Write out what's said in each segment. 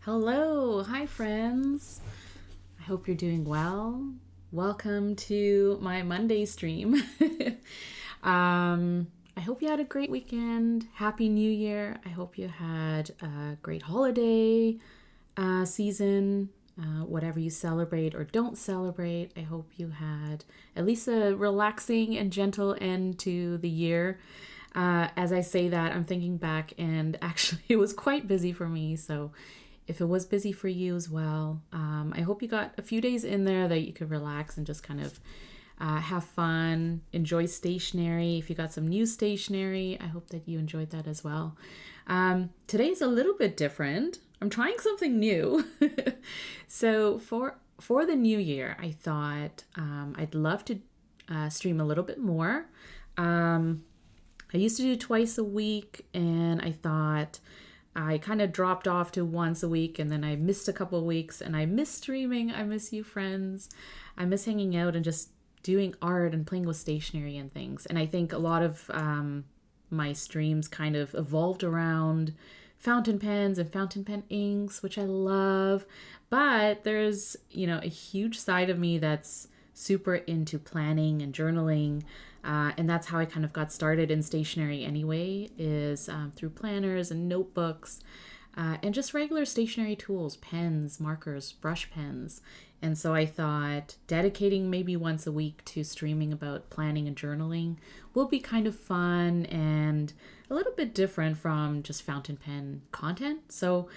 Hello, hi friends. I hope you're doing well. Welcome to my Monday stream. I hope you had a great weekend. Happy New Year. I hope you had a great holiday season. Whatever you celebrate or don't celebrate, I hope you had at least a relaxing and gentle end to the year. As I say that, I'm thinking back, and actually it was quite busy for me. So if it was busy for you as well, I hope you got a few days in there that you could relax and just kind of have fun, enjoy stationery. If you got some new stationery, I hope that you enjoyed that as well. Today's a little bit different. I'm trying something new. So for the new year, I thought I'd love to stream a little bit more. I used to do twice a week, and I thought I kind of dropped off to once a week, and then I missed a couple of weeks, and I miss streaming. I miss you friends. I miss hanging out and just doing art and playing with stationery and things. And I think a lot of my streams kind of evolved around fountain pens and fountain pen inks, which I love. But there's, a huge side of me that's super into planning and journaling. And that's how I kind of got started in stationery anyway, is through planners and notebooks and just regular stationery tools, pens, markers, brush pens. And so I thought dedicating maybe once a week to streaming about planning and journaling will be kind of fun and a little bit different from just fountain pen content. So,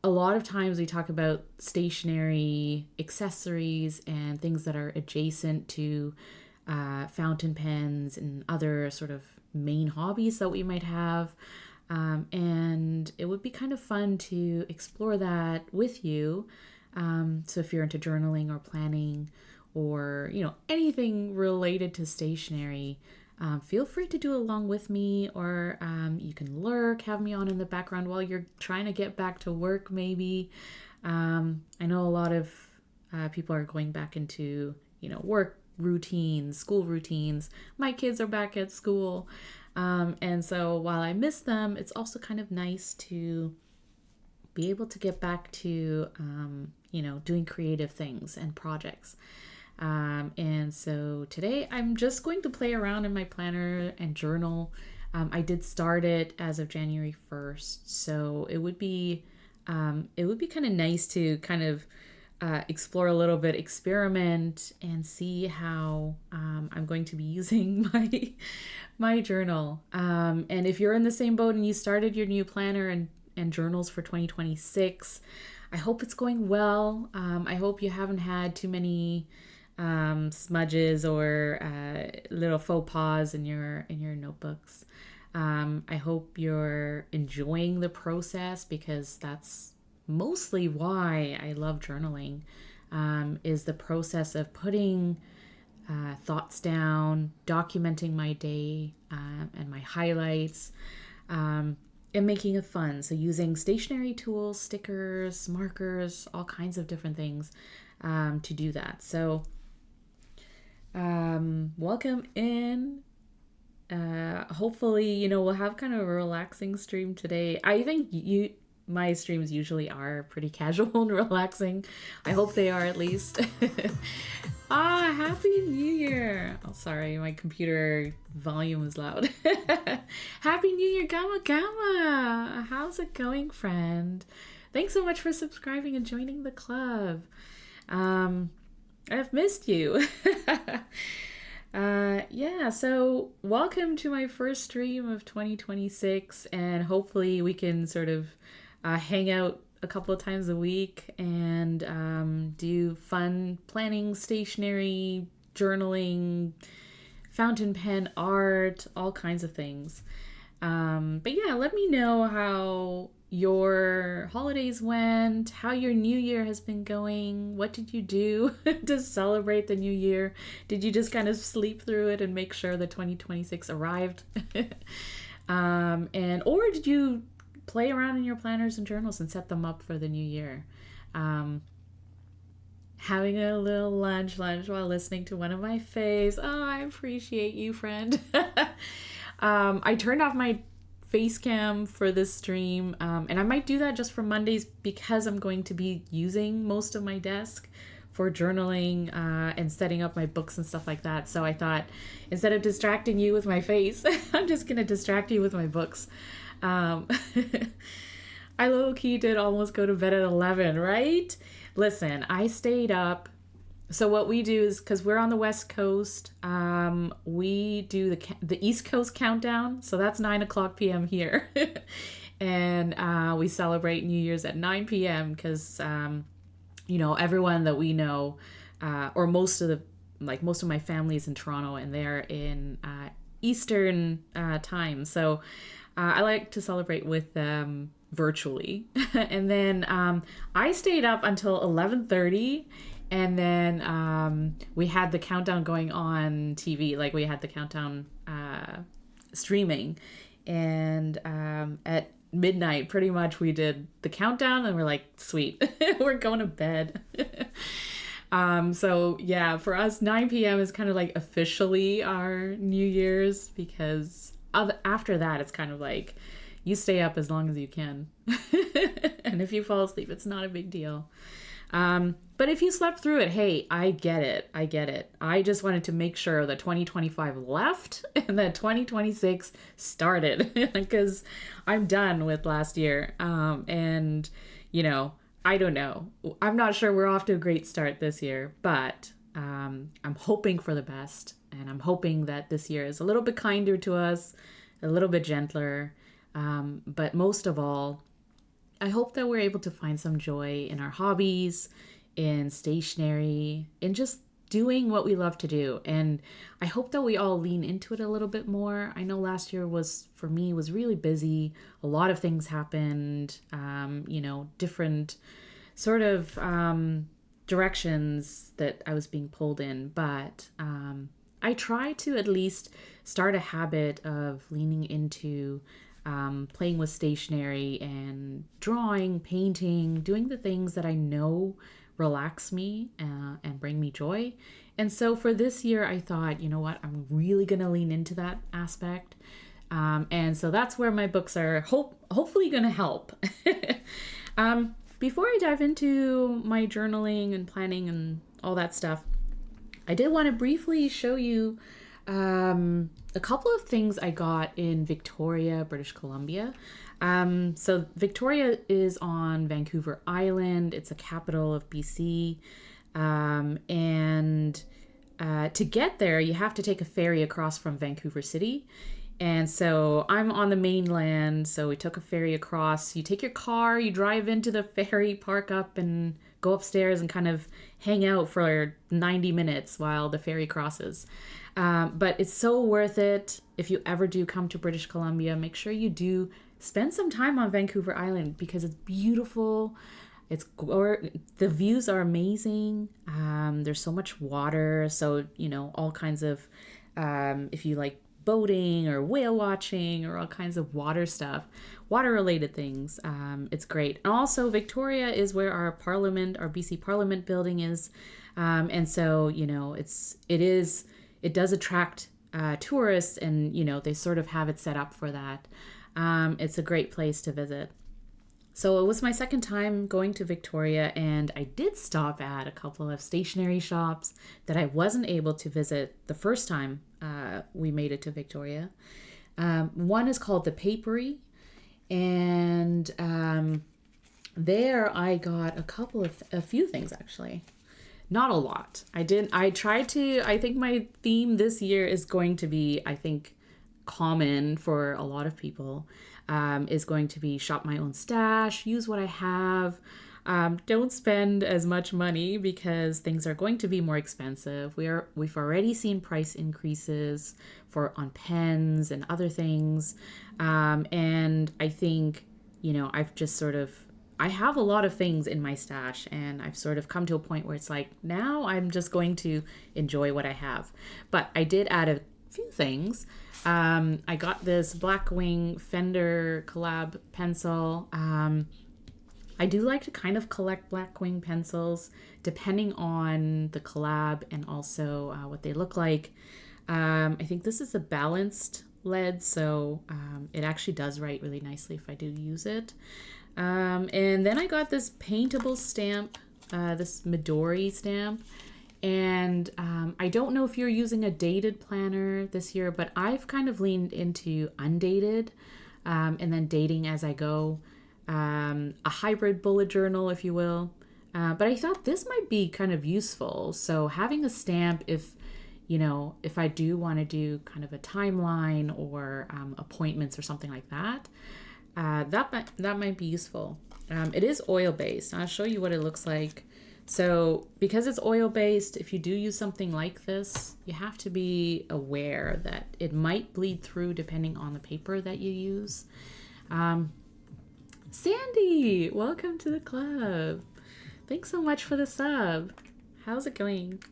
a lot of times we talk about stationery accessories and things that are adjacent to fountain pens and other sort of main hobbies that we might have. And it would be kind of fun to explore that with you. So if you're into journaling or planning or, anything related to stationery, feel free to do along with me, or you can lurk, have me on in the background while you're trying to get back to work maybe. I know a lot of people are going back into, work routines, school routines. My kids are back at school. And so while I miss them, it's also kind of nice to be able to get back to, doing creative things and projects. And so today I'm just going to play around in my planner and journal. I did start it as of January 1st. So it would be kind of nice to kind of explore a little bit, experiment, and see how I'm going to be using my journal. And if you're in the same boat and you started your new planner and journals for 2026, I hope it's going well. I hope you haven't had too many smudges or little faux pas in your notebooks. I hope you're enjoying the process, because that's mostly why I love journaling, is the process of putting thoughts down, documenting my day and my highlights, and making it fun. So using stationery tools, stickers, markers, all kinds of different things to do that. So welcome in. Hopefully, we'll have kind of a relaxing stream today. I think my streams usually are pretty casual and relaxing. I hope they are, at least. Happy New Year. Oh, sorry, my computer volume is loud. Happy New Year, Gamma Gamma. How's it going, friend? Thanks so much for subscribing and joining the club. I've missed you. So welcome to my first stream of 2026, and hopefully we can sort of hang out a couple of times a week and do fun planning, stationery, journaling, fountain pen art, all kinds of things. But yeah, let me know how your holidays went, how your new year has been going. What did you do to celebrate the new year? Did you just kind of sleep through it and make sure that 2026 arrived? Or did you play around in your planners and journals and set them up for the new year? Having a little lunch while listening to one of my faves. Oh, I appreciate you, friend. I turned off my face cam for this stream. And I might do that just for Mondays because I'm going to be using most of my desk for journaling and setting up my books and stuff like that. So I thought instead of distracting you with my face, I'm just going to distract you with my books. I low-key did almost go to bed at 11, right? Listen, I stayed up. So what we do is, because we're on the West Coast, we do the East Coast countdown. So that's 9:00 p.m. here. And we celebrate New Year's at 9 p.m. because, everyone that we know, or most of my family is in Toronto and they're in Eastern time. So I like to celebrate with them virtually. And then I stayed up until 11:30. And then we had the countdown going on TV, like we had the countdown streaming. And at midnight, pretty much, we did the countdown and we're like, sweet, we're going to bed. So yeah, for us, 9 p.m. is kind of like officially our New Year's, because after that, it's kind of like you stay up as long as you can. And if you fall asleep, it's not a big deal. But if you slept through it, hey, I get it. I just wanted to make sure that 2025 left and that 2026 started, because I'm done with last year. And, I don't know. I'm not sure we're off to a great start this year, but I'm hoping for the best. And I'm hoping that this year is a little bit kinder to us, a little bit gentler. But most of all, I hope that we're able to find some joy in our hobbies, in stationery, in just doing what we love to do. And I hope that we all lean into it a little bit more. I know last year was really busy. A lot of things happened, different sort of directions that I was being pulled in. But I try to at least start a habit of leaning into playing with stationery and drawing, painting, doing the things that I know relax me and bring me joy. And so for this year, I thought, you know what, I'm really going to lean into that aspect. And so that's where my books are hopefully going to help. Before I dive into my journaling and planning and all that stuff, I did want to briefly show you a couple of things I got in Victoria, British Columbia. So Victoria is on Vancouver Island. It's the capital of BC. And to get there, you have to take a ferry across from Vancouver City. And so I'm on the mainland. So we took a ferry across. You take your car, you drive into the ferry, park up and go upstairs and kind of hang out for 90 minutes while the ferry crosses. But it's so worth it. If you ever do come to British Columbia, make sure you do spend some time on Vancouver Island because it's beautiful. The views are amazing. There's so much water. So, all kinds of, if you like boating or whale watching or all kinds of water stuff, water related things, it's great. And also Victoria is where our BC Parliament building is. And so, it does attract tourists, and they sort of have it set up for that. It's a great place to visit. So it was my second time going to Victoria, and I did stop at a couple of stationery shops that I wasn't able to visit the first time we made it to Victoria. One is called The Papery, and there I got a few things actually. Not a lot. I think my theme this year is going to be, I think, common for a lot of people, is going to be shop my own stash, use what I have, don't spend as much money because things are going to be more expensive. We've already seen price increases on pens and other things. And I think, I have a lot of things in my stash, and I've sort of come to a point where it's like, now I'm just going to enjoy what I have. But I did add a few things. I got this Blackwing Fender collab pencil. I do like to kind of collect Blackwing pencils depending on the collab and also what they look like. I think this is a balanced lead, so it actually does write really nicely if I do use it. And then I got this paintable stamp, this Midori stamp. And I don't know if you're using a dated planner this year, but I've kind of leaned into undated and then dating as I go. A hybrid bullet journal, if you will. But I thought this might be kind of useful. So having a stamp, if I do want to do kind of a timeline or appointments or something like that, that might be useful. It is oil based. I'll show you what it looks like. So because it's oil based, if you do use something like this, you have to be aware that it might bleed through depending on the paper that you use. Sandy, welcome to the club. Thanks so much for the sub. How's it going?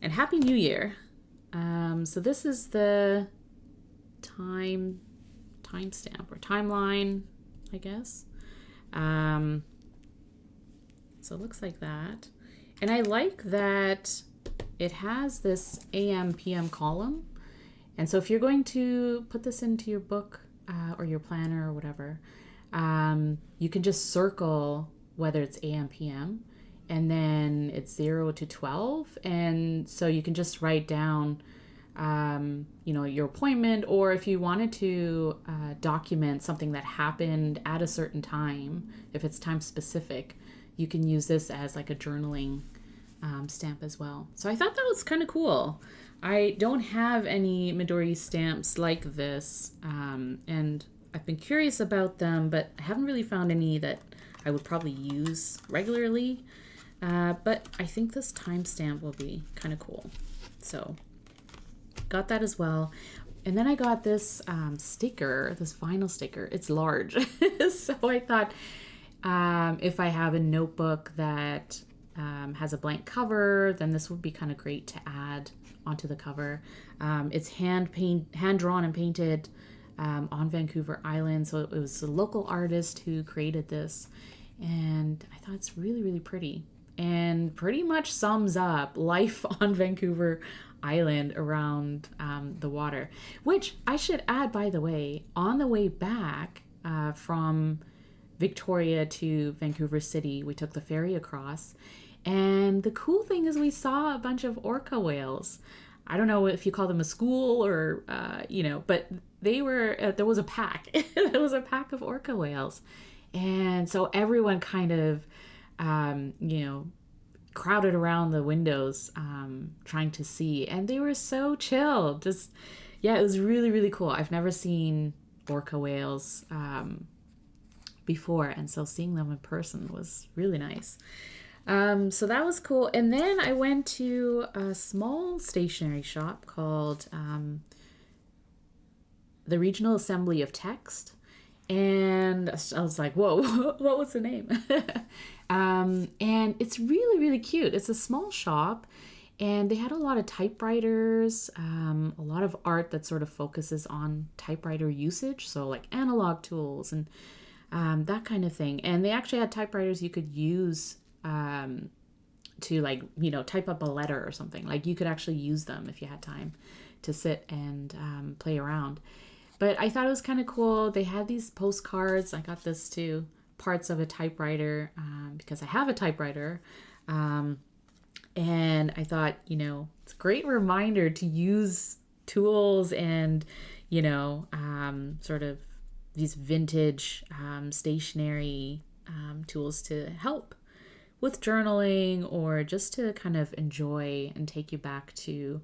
And Happy New Year. So this is the timestamp or timeline, I guess. So it looks like that. And I like that it has this AM PM column. And so if you're going to put this into your book or your planner or whatever, you can just circle whether it's AM PM, and then it's 0 to 12. And so you can just write down your appointment, or if you wanted to document something that happened at a certain time, if it's time specific, you can use this as like a journaling stamp as well. So I thought that was kind of cool. I don't have any Midori stamps like this, and I've been curious about them, but I haven't really found any that I would probably use regularly. But I think this timestamp will be kind of cool. So got that as well. And then I got this sticker, this vinyl sticker. It's large. So I thought if I have a notebook that has a blank cover, then this would be kind of great to add onto the cover. It's hand drawn and painted on Vancouver Island. So it was a local artist who created this. And I thought it's really, really pretty. And pretty much sums up life on Vancouver Island around the water. Which I should add, by the way, on the way back from Victoria to Vancouver City, we took the ferry across. And the cool thing is we saw a bunch of orca whales. I don't know if you call them a school or, but they were, there was a pack. There was a pack of orca whales. And so everyone kind of, crowded around the windows trying to see. And they were so chill. Just, yeah, it was really, really cool. I've never seen orca whales before. And so seeing them in person was really nice. So that was cool. And then I went to a small stationery shop called the Regional Assembly of Text. And I was like, whoa, what was the name? And it's really, really cute. It's a small shop, and they had a lot of typewriters, a lot of art that sort of focuses on typewriter usage. So like analog tools and that kind of thing. And they actually had typewriters you could use to type up a letter or something. Like you could actually use them if you had time to sit and play around. But I thought it was kind of cool. They had these postcards. I got this too, parts of a typewriter, because I have a typewriter. And I thought, it's a great reminder to use tools and, sort of these vintage stationery tools to help with journaling, or just to kind of enjoy and take you back to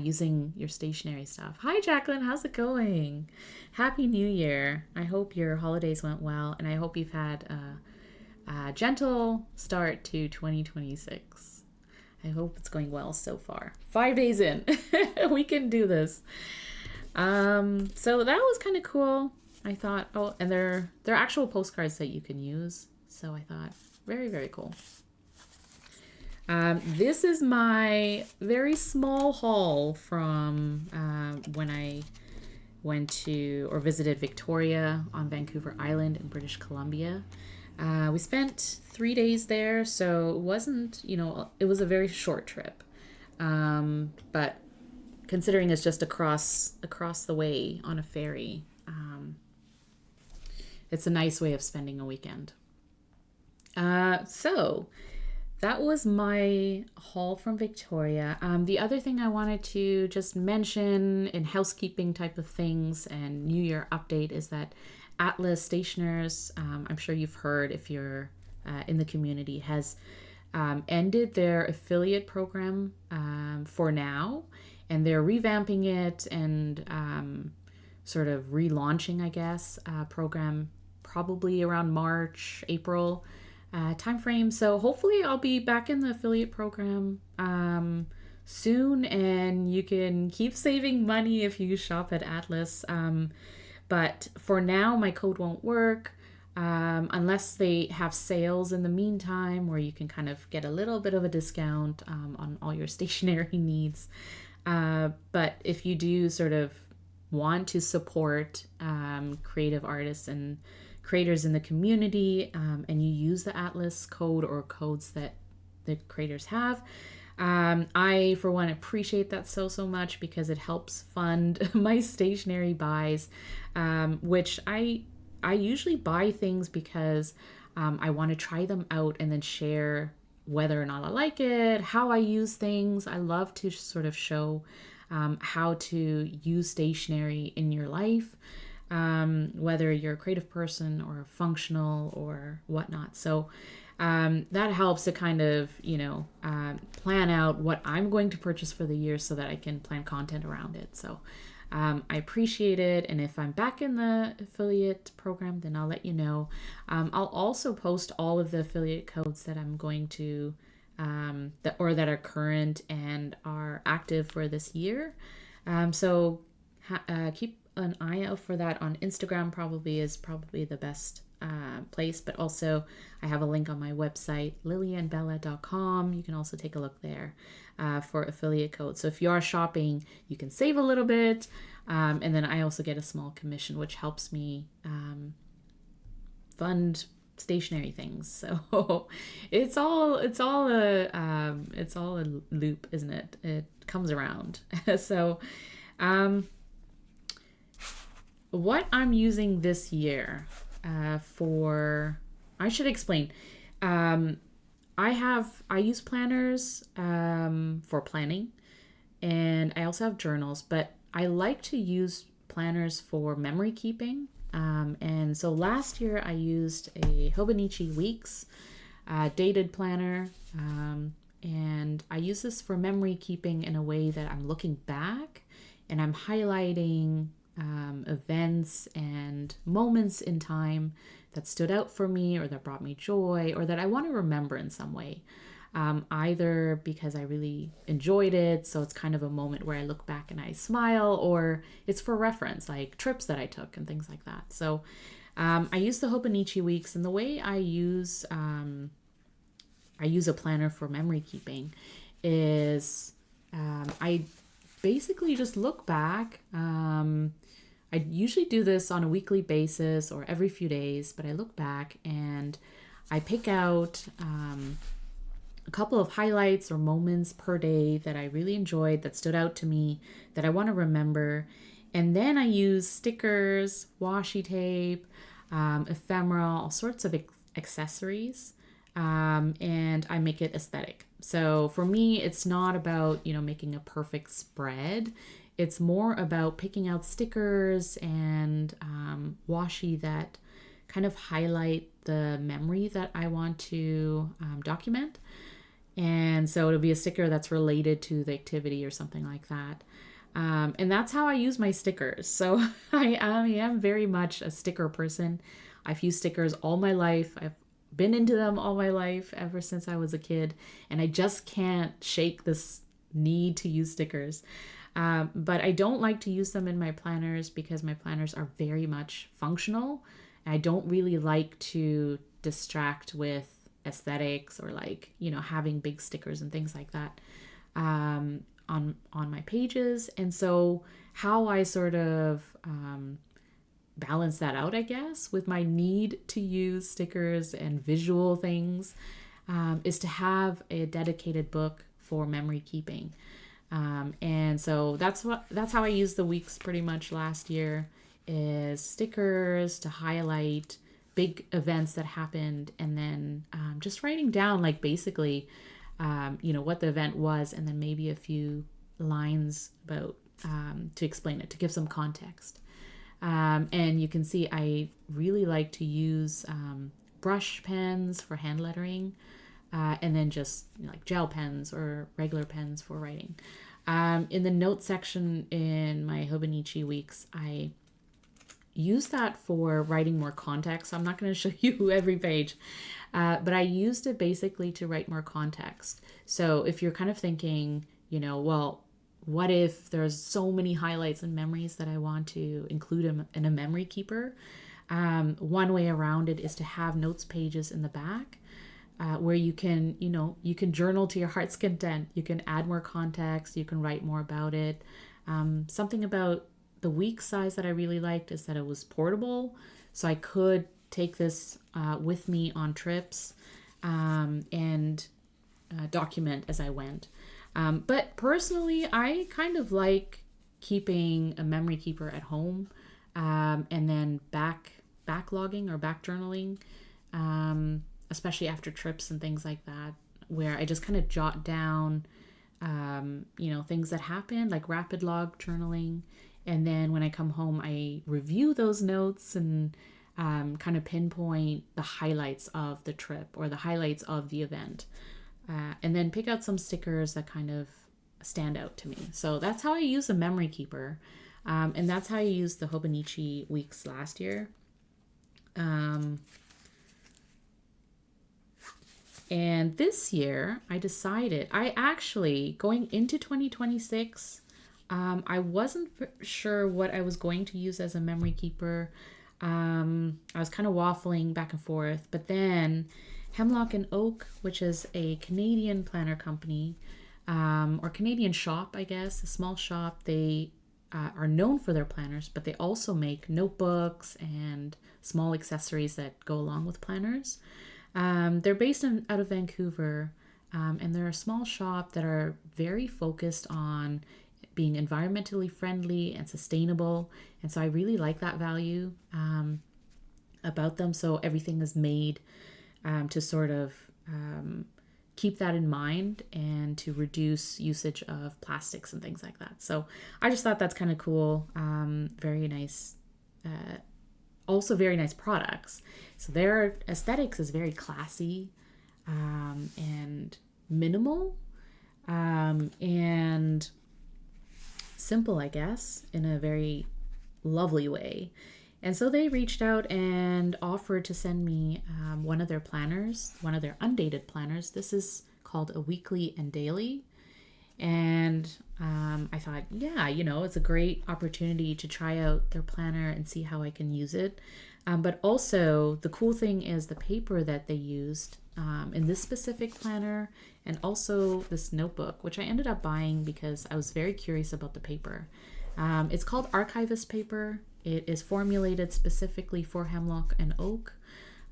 using your stationery stuff. Hi, Jacqueline. How's it going? Happy New Year. I hope your holidays went well, and I hope you've had a gentle start to 2026. I hope it's going well so far. 5 days in. We can do this. So that was kind of cool. I thought, and they're actual postcards that you can use. So I thought, very, very cool. This is my very small haul from when I went to or visited Victoria on Vancouver Island in British Columbia. We spent 3 days there, so it wasn't, it was a very short trip. But considering it's just across the way on a ferry. It's a nice way of spending a weekend. So that was my haul from Victoria. The other thing I wanted to just mention in housekeeping type of things and New Year update is that Atlas Stationers, I'm sure you've heard if you're in the community, has ended their affiliate program for now, and they're revamping it and sort of relaunching, I guess, program probably around March, April timeframe. So hopefully I'll be back in the affiliate program soon, and you can keep saving money if you shop at Atlas. But for now, my code won't work unless they have sales in the meantime, where you can kind of get a little bit of a discount on all your stationery needs. But if you do sort of want to support creative artists and creators in the community, and you use the Atlas code or codes that the creators have, I, for one, appreciate that so much, because it helps fund my stationery buys, which I usually buy things because I want to try them out and then share whether or not I like it, how I use things. I love to sort of show how to use stationery in your life, whether you're a creative person or functional or whatnot. So that helps to kind of, plan out what I'm going to purchase for the year so that I can plan content around it. So I appreciate it. And if I'm back in the affiliate program, then I'll let you know. I'll also post all of the affiliate codes that I'm going to, that are current and are active for this year. So keep an eye out for that on Instagram. Probably the best place, but also I have a link on my website, lillianbella.com. You can also take a look there for affiliate codes. So if you are shopping, you can save a little bit, and then I also get a small commission, which helps me fund stationery things. So it's all a loop, isn't it? It comes around. So what I'm using this year I should explain. I use planners for planning, and I also have journals, but I like to use planners for memory keeping. And so last year I used a Hobonichi Weeks dated planner, and I use this for memory keeping in a way that I'm looking back and I'm highlighting events and moments in time that stood out for me or that brought me joy or that I want to remember in some way. Either because I really enjoyed it, so it's kind of a moment where I look back and I smile, or it's for reference, like trips that I took and things like that. So I use the Hobonichi Weeks, and the way I use a planner for memory keeping is I basically just look back. I usually do this on a weekly basis or every few days, but I look back and I pick out a couple of highlights or moments per day that I really enjoyed, that stood out to me, that I want to remember. And then I use stickers, washi tape, ephemera, all sorts of accessories, and I make it aesthetic. So for me, it's not about, making a perfect spread. It's more about picking out stickers and washi that kind of highlight the memory that I want to document. And so it'll be a sticker that's related to the activity or something like that. And that's how I use my stickers. So I am very much a sticker person. I've used stickers all my life. I've been into them all my life, ever since I was a kid. And I just can't shake this need to use stickers. But I don't like to use them in my planners because my planners are very much functional. I don't really like to distract with aesthetics or having big stickers and things like that on my pages. And so how I sort of balance that out, I guess, with my need to use stickers and visual things is to have a dedicated book for memory keeping. And so that's how I used the weeks pretty much last year, is stickers to highlight big events that happened, and then just writing down like basically what the event was, and then maybe a few lines about to explain it, to give some context. And you can see I really like to use brush pens for hand lettering, and then just like gel pens or regular pens for writing. In the notes section in my Hobonichi weeks, I use that for writing more context. So I'm not going to show you every page, but I used it basically to write more context. So if you're kind of thinking, well, what if there's so many highlights and memories that I want to include in a memory keeper? One way around it is to have notes pages in the back, where you can journal to your heart's content. You can add more context. You can write more about it. Something about the week size that I really liked is that it was portable. So I could take this with me on trips and document as I went. But personally, I kind of like keeping a memory keeper at home, and then backlogging or back journaling, especially after trips and things like that, where I just kind of jot down, things that happen, like rapid log journaling. And then when I come home, I review those notes and kind of pinpoint the highlights of the trip or the highlights of the event. And then pick out some stickers that kind of stand out to me. So that's how I use a memory keeper. And that's how I used the Hobonichi weeks last year. And this year, I decided, going into 2026, I wasn't sure what I was going to use as a memory keeper. I was kind of waffling back and forth, but then Hemlock and Oak, which is a Canadian planner company, or Canadian shop, I guess, a small shop. They are known for their planners, but they also make notebooks and small accessories that go along with planners. They're based out of Vancouver, and they're a small shop that are very focused on being environmentally friendly and sustainable. And so I really like that value about them. So everything is made to sort of keep that in mind and to reduce usage of plastics and things like that. So I just thought that's kind of cool. Very nice. Also very nice products. So their aesthetics is very classy and minimal and simple, I guess, in a very lovely way. And so they reached out and offered to send me one of their planners, one of their undated planners. This is called a weekly and daily. And I thought, yeah, it's a great opportunity to try out their planner and see how I can use it. But also the cool thing is the paper that they used in this specific planner, and also this notebook, which I ended up buying because I was very curious about the paper. It's called Archivist paper. It is formulated specifically for Hemlock and Oak.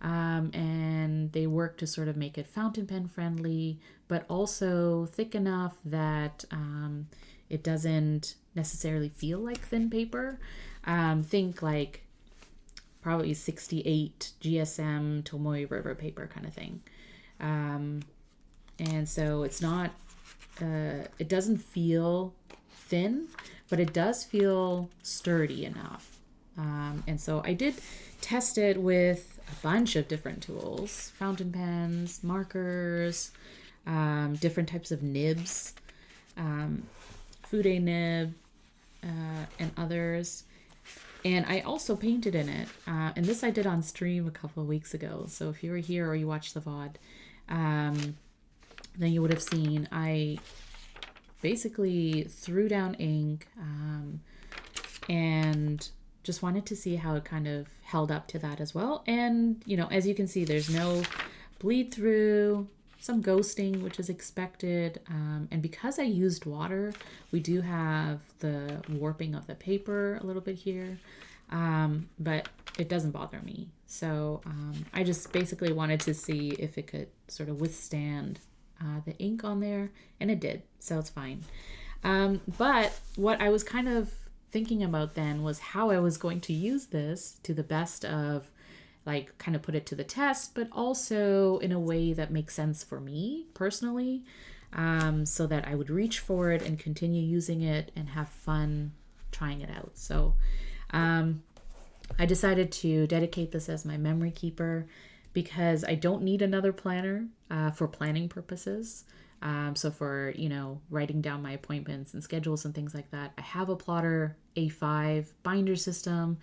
And they work to sort of make it fountain pen friendly, but also thick enough that it doesn't necessarily feel like thin paper. Think like probably 68 GSM Tomoe River paper kind of thing. And so it's not, it doesn't feel thin, but it does feel sturdy enough. And so I did test it with a bunch of different tools, fountain pens, markers, different types of nibs, Fude nib, and others. And I also painted in it. And this I did on stream a couple of weeks ago. So if you were here or you watched the VOD, then you would have seen I basically threw down ink and just wanted to see how it kind of held up to that as well. And, as you can see, there's no bleed through, some ghosting, which is expected. And because I used water, we do have the warping of the paper a little bit here, but it doesn't bother me. So I just basically wanted to see if it could sort of withstand the ink on there, and it did, so it's fine. But what I was kind of thinking about then was how I was going to use this to the best of, like, kind of put it to the test, but also in a way that makes sense for me personally, so that I would reach for it and continue using it and have fun trying it out. So I decided to dedicate this as my memory keeper because I don't need another planner for planning purposes. So for, writing down my appointments and schedules and things like that, I have a plotter A5 binder system.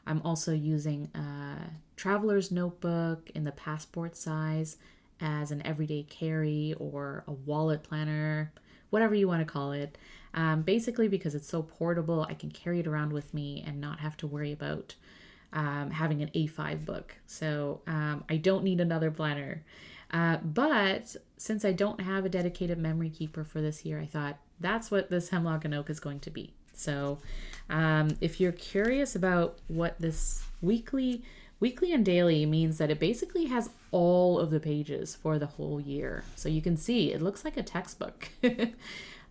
I'm also using a traveler's notebook in the passport size as an everyday carry or a wallet planner, whatever you want to call it. Basically because it's so portable, I can carry it around with me and not have to worry about having an A5 book. So I don't need another planner. But since I don't have a dedicated memory keeper for this year, I thought that's what this Hemlock and Oak is going to be. So if you're curious about what this weekly and daily means, that it basically has all of the pages for the whole year. So you can see it looks like a textbook.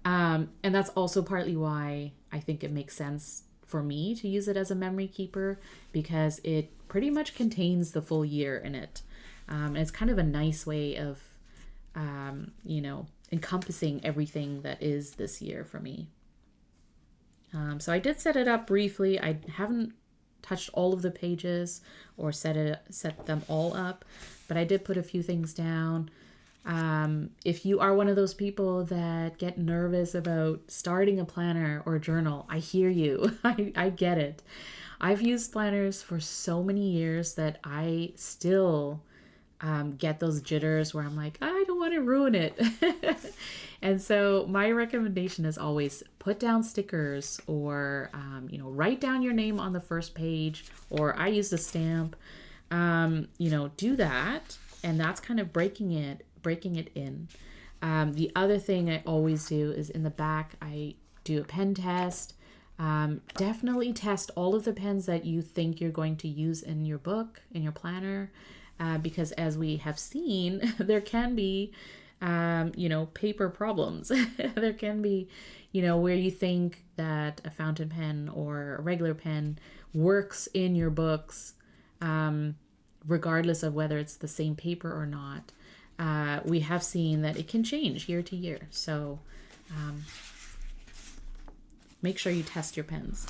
And that's also partly why I think it makes sense for me to use it as a memory keeper, because it pretty much contains the full year in it. And it's kind of a nice way of, encompassing everything that is this year for me. So I did set it up briefly. I haven't touched all of the pages or set them all up, but I did put a few things down. If you are one of those people that get nervous about starting a planner or journal, I hear you. I get it. I've used planners for so many years that I still get those jitters where I'm like, I don't want to ruin it. And so my recommendation is always put down stickers or, write down your name on the first page, or I use a stamp, do that. And that's kind of breaking it in. The other thing I always do is in the back, I do a pen test. Definitely test all of the pens that you think you're going to use in your book, in your planner, because as we have seen, there can be, paper problems. There can be, where you think that a fountain pen or a regular pen works in your books, regardless of whether it's the same paper or not. We have seen that it can change year to year. So make sure you test your pens.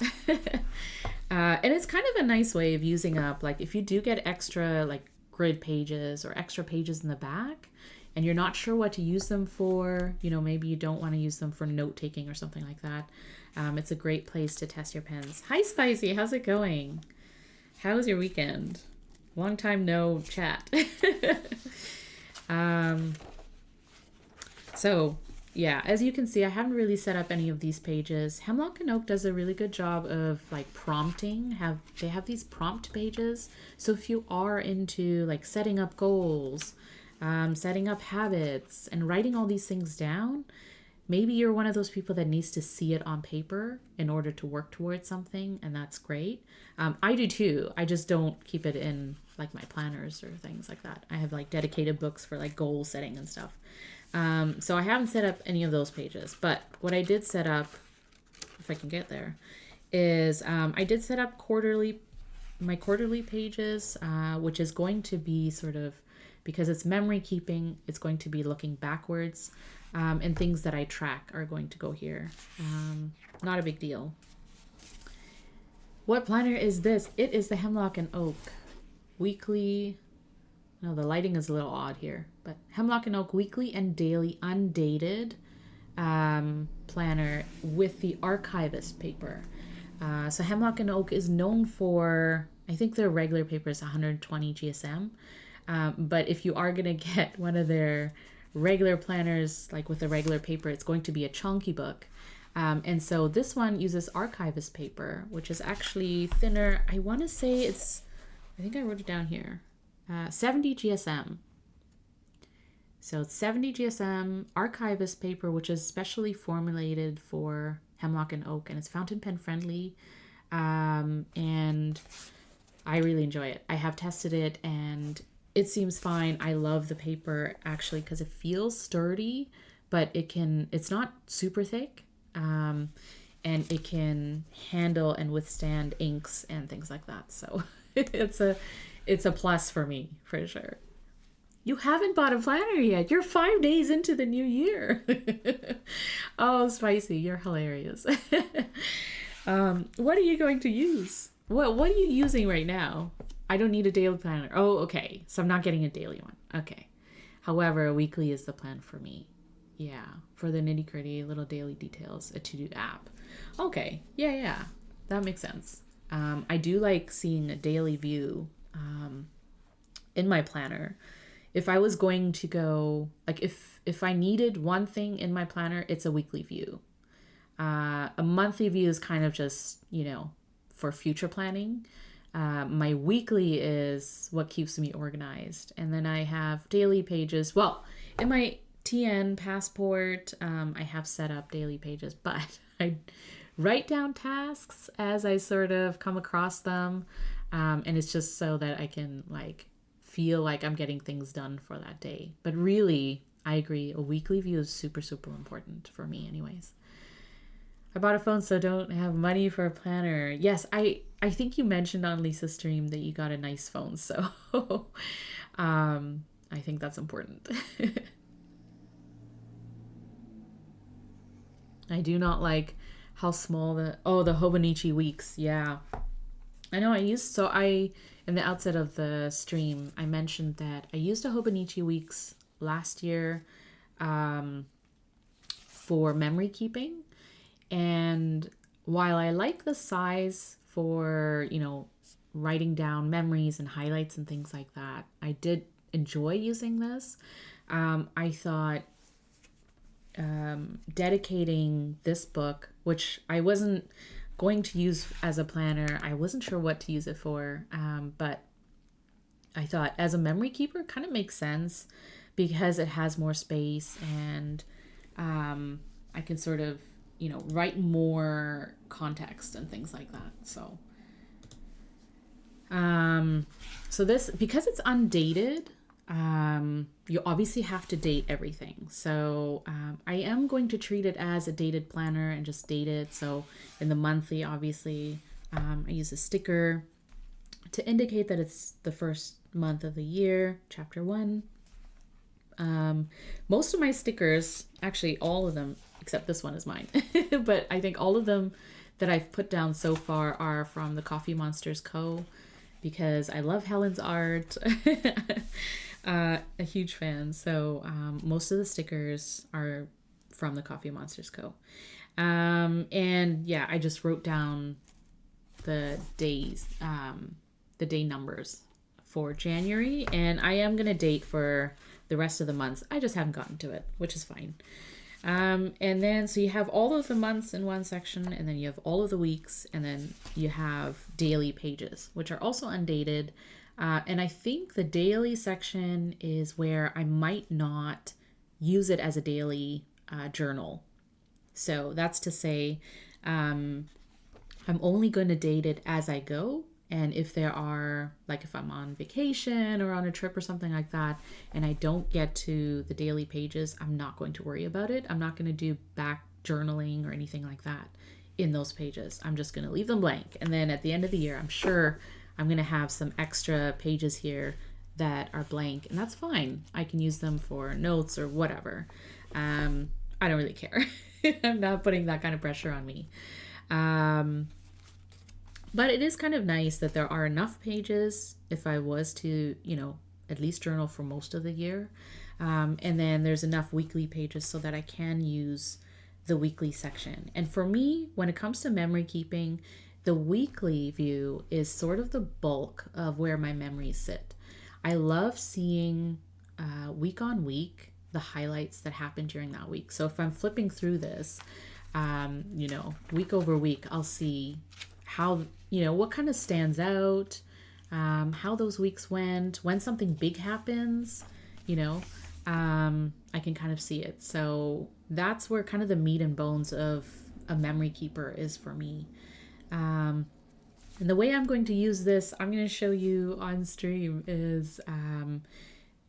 And it's kind of a nice way of using up, like if you do get extra like grid pages or extra pages in the back and you're not sure what to use them for, maybe you don't want to use them for note taking or something like that. It's a great place to test your pens. Hi Spicy, how's it going? How was your weekend? Long time no chat. So yeah, as you can see, I haven't really set up any of these pages. Hemlock and Oak does a really good job of like prompting. They have these prompt pages. So if you are into like setting up goals, setting up habits and writing all these things down, maybe you're one of those people that needs to see it on paper in order to work towards something, and that's great. I do too. I just don't keep it in like my planners or things like that. I have like dedicated books for like goal setting and stuff. So I haven't set up any of those pages, but what I did set up, if I can get there, is I did set up my quarterly pages, which is going to be sort of, because it's memory keeping, it's going to be looking backwards, and things that I track are going to go here. Not a big deal. What planner is this? It is the Hemlock and Oak weekly. No, the lighting is a little odd here, but Hemlock and Oak weekly and daily undated planner with the archivist paper. So Hemlock and Oak is known for, I think their regular paper is 120 GSM, but if you are going to get one of their regular planners, like with a regular paper, it's going to be a chunky book. And so this one uses archivist paper, which is actually thinner. I want to say I think I wrote it down here. 70 GSM. So it's 70 GSM archivist paper, which is specially formulated for Hemlock and Oak, and it's fountain pen friendly. And I really enjoy it. I have tested it and it seems fine. I love the paper actually because it feels sturdy, but it's not super thick. and it can handle and withstand inks and things like that. So it's a plus for me for sure. You haven't bought a planner yet. You're 5 days into the new year. Oh, Spicy, you're hilarious. What are you going to use? What are you using right now? I don't need a daily planner. Oh, okay. So I'm not getting a daily one. Okay. However, a weekly is the plan for me. Yeah. For the nitty gritty, little daily details, a to-do app. Okay. Yeah. That makes sense. I do like seeing a daily view in my planner. If I was going to go, like if I needed one thing in my planner, it's a weekly view. A monthly view is kind of just, for future planning. My weekly is what keeps me organized. And then I have daily pages. Well, in my TN passport, I have set up daily pages, but I write down tasks as I sort of come across them. And it's just so that I can feel like I'm getting things done for that day. But really, I agree. A weekly view is super, super important for me anyways. I bought a phone, so don't have money for a planner. Yes, I think you mentioned on Lisa's stream that you got a nice phone. So I think that's important. I do not like how small the Hobonichi weeks. Yeah. I know in the outset of the stream, I mentioned that I used a Hobonichi weeks last year for memory keeping. And while I like the size for, writing down memories and highlights and things like that, I did enjoy using this. I thought dedicating this book, which I wasn't going to use as a planner, I wasn't sure what to use it for, but I thought as a memory keeper kind of makes sense because it has more space and I can sort of write more context and things like that. So this, because it's undated, you obviously have to date everything. So I am going to treat it as a dated planner and just date it. So in the monthly, obviously, I use a sticker to indicate that it's the first month of the year, chapter 1. Most of my stickers, actually all of them, except this one is mine, but I think all of them that I've put down so far are from TheCoffeeMonsterzCo because I love Helen's art. A huge fan. So most of the stickers are from TheCoffeeMonsterzCo. And yeah, I just wrote down the days, the day numbers for January, and I am going to date for the rest of the months. I just haven't gotten to it, which is fine. And then, so you have all of the months in one section, and then you have all of the weeks, and then you have daily pages, which are also undated. And I think the daily section is where I might not use it as a daily journal. So that's to say, I'm only going to date it as I go. And if there are, if I'm on vacation or on a trip or something like that, and I don't get to the daily pages, I'm not going to worry about it. I'm not going to do back journaling or anything like that in those pages. I'm just going to leave them blank. And then at the end of the year, I'm sure I'm going to have some extra pages here that are blank, and that's fine. I can use them for notes or whatever. I don't really care. I'm not putting that kind of pressure on me. But it is kind of nice that there are enough pages if I was to, at least journal for most of the year. And then there's enough weekly pages so that I can use the weekly section. And for me, when it comes to memory keeping, the weekly view is sort of the bulk of where my memories sit. I love seeing week on week the highlights that happened during that week. So if I'm flipping through this, week over week, I'll see how, what kind of stands out, how those weeks went, when something big happens, I can kind of see it. So that's where kind of the meat and bones of a memory keeper is for me. And the way I'm going to use this, I'm going to show you on stream, is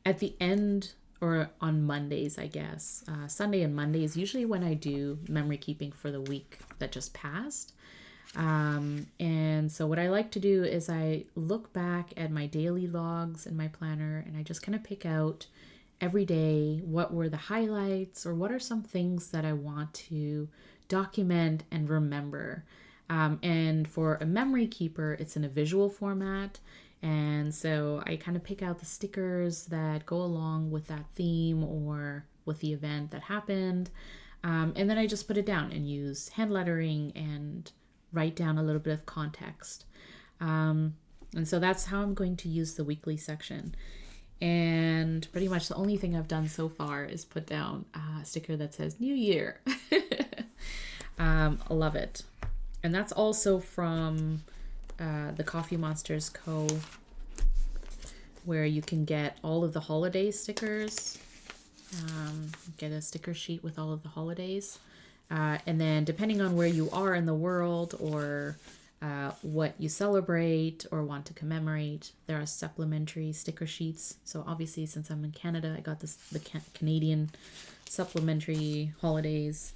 at the end or on Mondays, I guess. Sunday and Monday is usually when I do memory keeping for the week that just passed. And so what I like to do is I look back at my daily logs in my planner, and I just kind of pick out every day what were the highlights or what are some things that I want to document and remember. And for a memory keeper, it's in a visual format. And so I kind of pick out the stickers that go along with that theme or with the event that happened. And then I just put it down and use hand lettering and write down a little bit of context. And so that's how I'm going to use the weekly section. And pretty much the only thing I've done so far is put down a sticker that says New Year. I love it. And that's also from TheCoffeeMonsterzCo, where you can get all of the holiday stickers. Get a sticker sheet with all of the holidays. And then depending on where you are in the world or what you celebrate or want to commemorate, there are supplementary sticker sheets. So obviously, since I'm in Canada, I got the Canadian supplementary holidays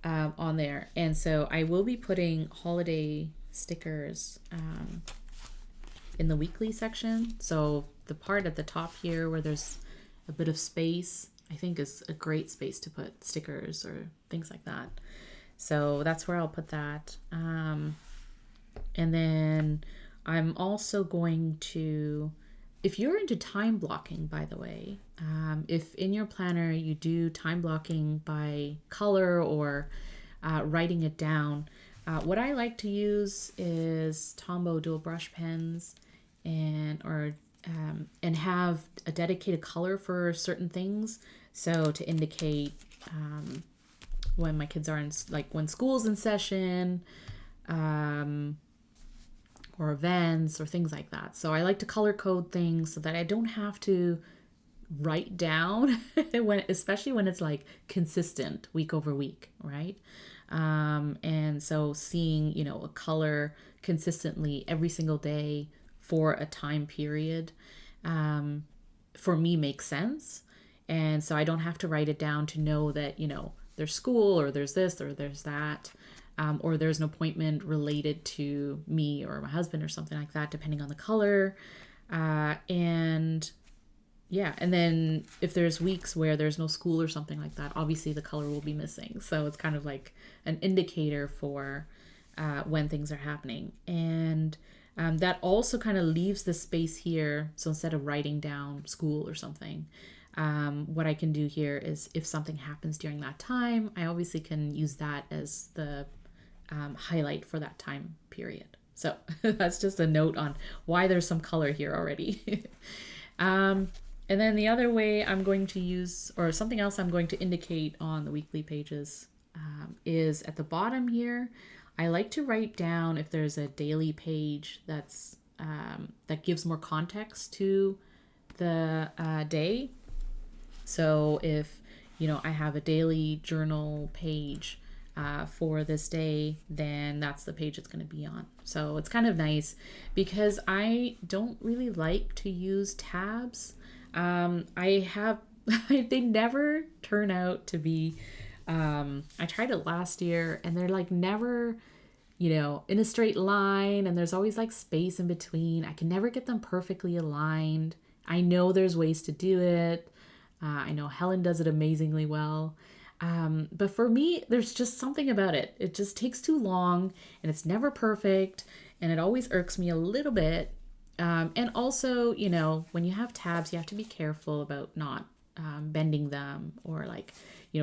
on there. And so I will be putting holiday stickers in the weekly section. So the part at the top here where there's a bit of space, I think is a great space to put stickers or things like that. So that's where I'll put that. And then I'm also going to, if you're into time blocking, by the way, if in your planner you do time blocking by color or writing it down, what I like to use is Tombow dual brush pens and have a dedicated color for certain things. So to indicate when my kids are in, like when school's in session, or events or things like that. So I like to color code things so that I don't have to write down especially when it's like consistent week over week, right? And so seeing, a color consistently every single day for a time period, for me makes sense. And so I don't have to write it down to know that, there's school or there's this or there's that. Or there's an appointment related to me or my husband or something like that, depending on the color. And then if there's weeks where there's no school or something like that, obviously the color will be missing. So it's kind of like an indicator for when things are happening. And that also kind of leaves the space here. So instead of writing down school or something, what I can do here is if something happens during that time, I obviously can use that as the highlight for that time period. So that's just a note on why there's some color here already. And then the other way I'm going to use, or something else I'm going to indicate on the weekly pages, is at the bottom here. I like to write down if there's a daily page that's that gives more context to the day. So if I have a daily journal page for this day, then that's the page it's going to be on. So it's kind of nice because I don't really like to use tabs. They never turn out to be, I tried it last year and they're like never, in a straight line, and there's always like space in between. I can never get them perfectly aligned. I know there's ways to do it. I know Helen does it amazingly well. But for me, there's just something about it. It just takes too long and it's never perfect. And it always irks me a little bit. And also, when you have tabs, you have to be careful about not bending them or like,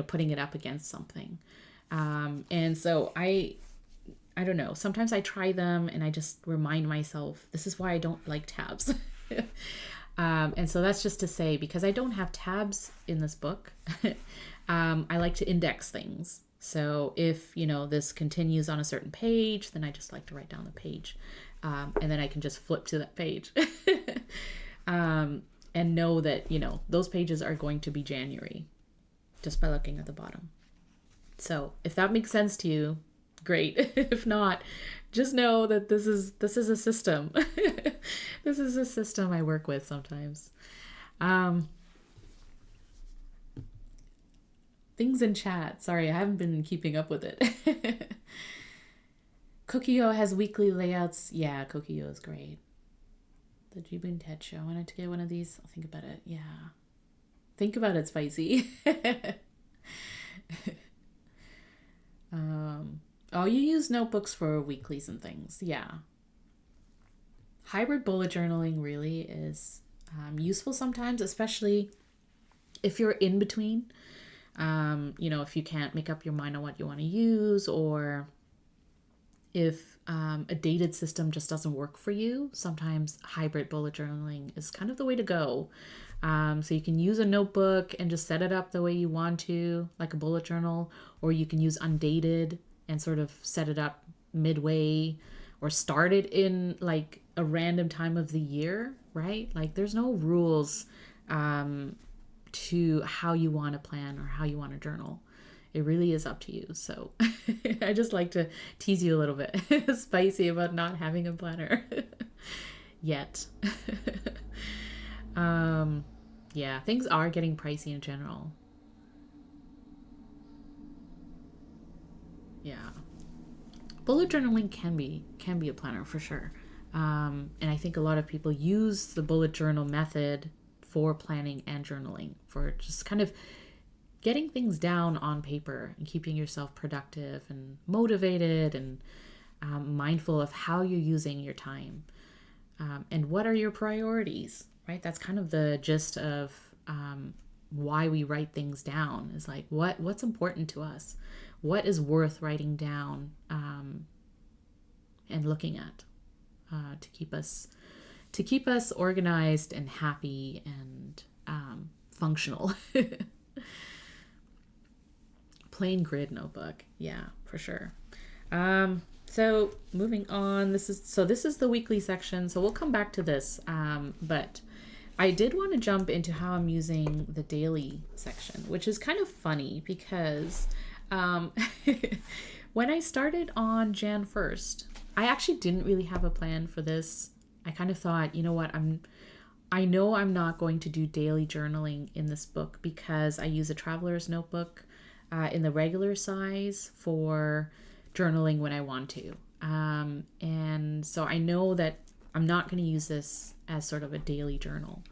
putting it up against something. And so I don't know. Sometimes I try them and I just remind myself, this is why I don't like tabs. And so that's just to say, because I don't have tabs in this book, I like to index things. So if, this continues on a certain page, then I just like to write down the page. And then I can just flip to that page. And know that, those pages are going to be January just by looking at the bottom. So if that makes sense to you, great. If not, just know that this is a system. This is a system I work with sometimes. Things in chat. Sorry, I haven't been keeping up with it. Cookie-O has weekly layouts. Yeah, Cookie-O is great. The Jibun Ted show. I wanted to get one of these. I'll think about it. Yeah. Think about it, Spicy. Oh, you use notebooks for weeklies and things. Yeah. Hybrid bullet journaling really is useful sometimes, especially if you're in between. If you can't make up your mind on what you want to use, or if a dated system just doesn't work for you, sometimes hybrid bullet journaling is kind of the way to go. So you can use a notebook and just set it up the way you want to, like a bullet journal, or you can use undated and sort of set it up midway or start it in like a random time of the year, right? Like there's no rules to how you want to plan or how you want to journal. It really is up to you. So I just like to tease you a little bit spicy about not having a planner yet. Yeah, things are getting pricey in general. Yeah. Bullet journaling can be a planner for sure. And I think a lot of people use the bullet journal method for planning and journaling, for just kind of getting things down on paper and keeping yourself productive and motivated and mindful of how you're using your time and what are your priorities, right? That's kind of the gist of why we write things down, is like what's important to us, what is worth writing down and looking at to keep us organized and happy and functional. Plain grid notebook. Yeah, for sure. So moving on, this is the weekly section. So we'll come back to this. But I did want to jump into how I'm using the daily section, which is kind of funny because when I started on Jan 1st, I actually didn't really have a plan for this. I kind of thought, you know what, I know I'm not going to do daily journaling in this book because I use a traveler's notebook in the regular size for journaling when I want to. And so I know that I'm not going to use this as sort of a daily journal.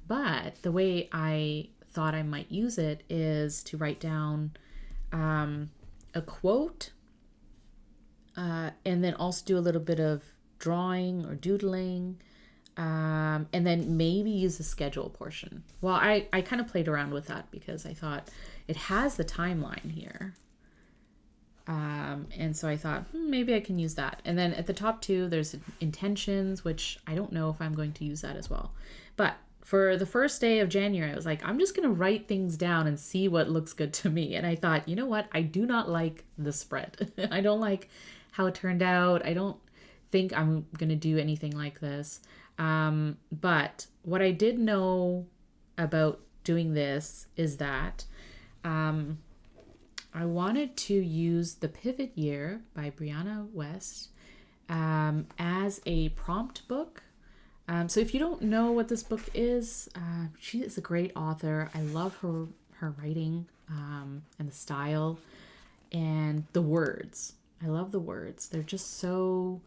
But the way I thought I might use it is to write down a quote and then also do a little bit of drawing or doodling, and then maybe use the schedule portion. Well, I kind of played around with that because I thought it has the timeline here. And so I thought maybe I can use that. And then at the top two, there's intentions, which I don't know if I'm going to use that as well. But for the first day of January, I was like, I'm just going to write things down and see what looks good to me. And I thought, you know what? I do not like the spread. I don't like how it turned out. I don't think I'm going to do anything like this. But what I did know about doing this is that I wanted to use The Pivot Year by Brianna Wiest as a prompt book. So if you don't know what this book is, she is a great author. I love her writing and the style and the words. I love the words. They're just so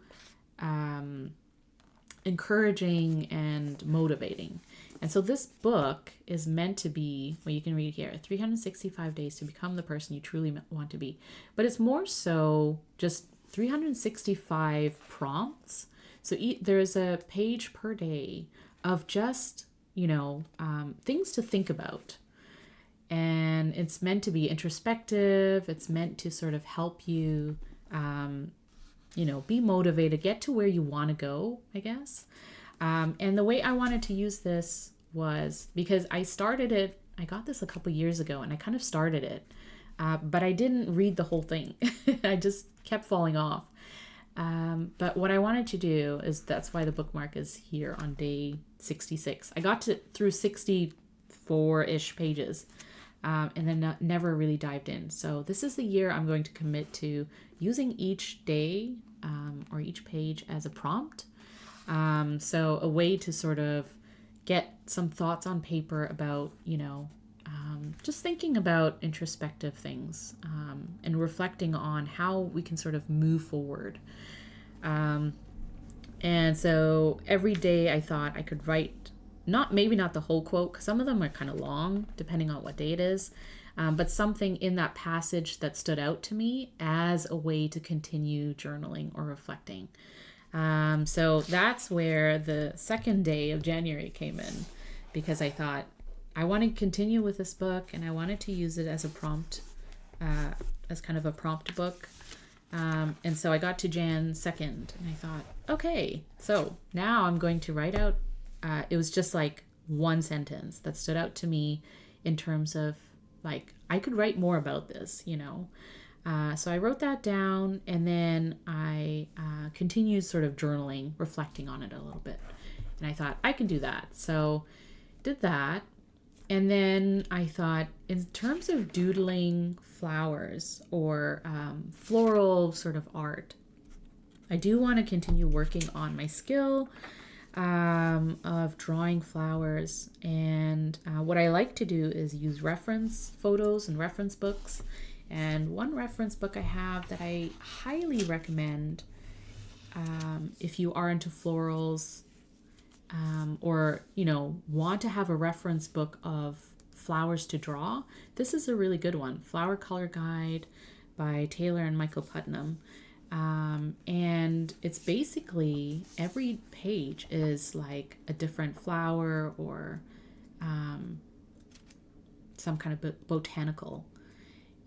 encouraging and motivating. And so this book is meant to be, well, you can read here, 365 days to become the person you truly want to be. But it's more so just 365 prompts. So there's a page per day of just, things to think about. And it's meant to be introspective. It's meant to sort of help you, be motivated, get to where you want to go, I guess. And the way I wanted to use this was because I started it, I got this a couple years ago and I kind of started it, but I didn't read the whole thing. I just kept falling off. But what I wanted to do is, that's why the bookmark is here on day 66. I got through 64-ish pages and then never really dived in. So this is the year I'm going to commit to using each day or each page as a prompt. So a way to sort of get some thoughts on paper about, just thinking about introspective things and reflecting on how we can sort of move forward. And so every day I thought I could write, maybe not the whole quote, because some of them are kind of long, depending on what day it is, but something in that passage that stood out to me as a way to continue journaling or reflecting. So that's where the second day of January came in, because I thought I want to continue with this book and I wanted to use it as a prompt, as kind of a prompt book. And so I got to Jan 2nd and I thought, okay, so now I'm going to write out, it was just like one sentence that stood out to me in terms of like, I could write more about this, you know. So I wrote that down and then I continued sort of journaling, reflecting on it a little bit. And I thought I can do that. So did that. And then I thought, in terms of doodling flowers or floral sort of art, I do want to continue working on my skill of drawing flowers. And what I like to do is use reference photos and reference books. And one reference book I have that I highly recommend if you are into florals, or, you know, want to have a reference book of flowers to draw, this is a really good one. Flower Color Guide by Taylor and Michael Putnam. And it's basically every page is like a different flower or some kind of botanical.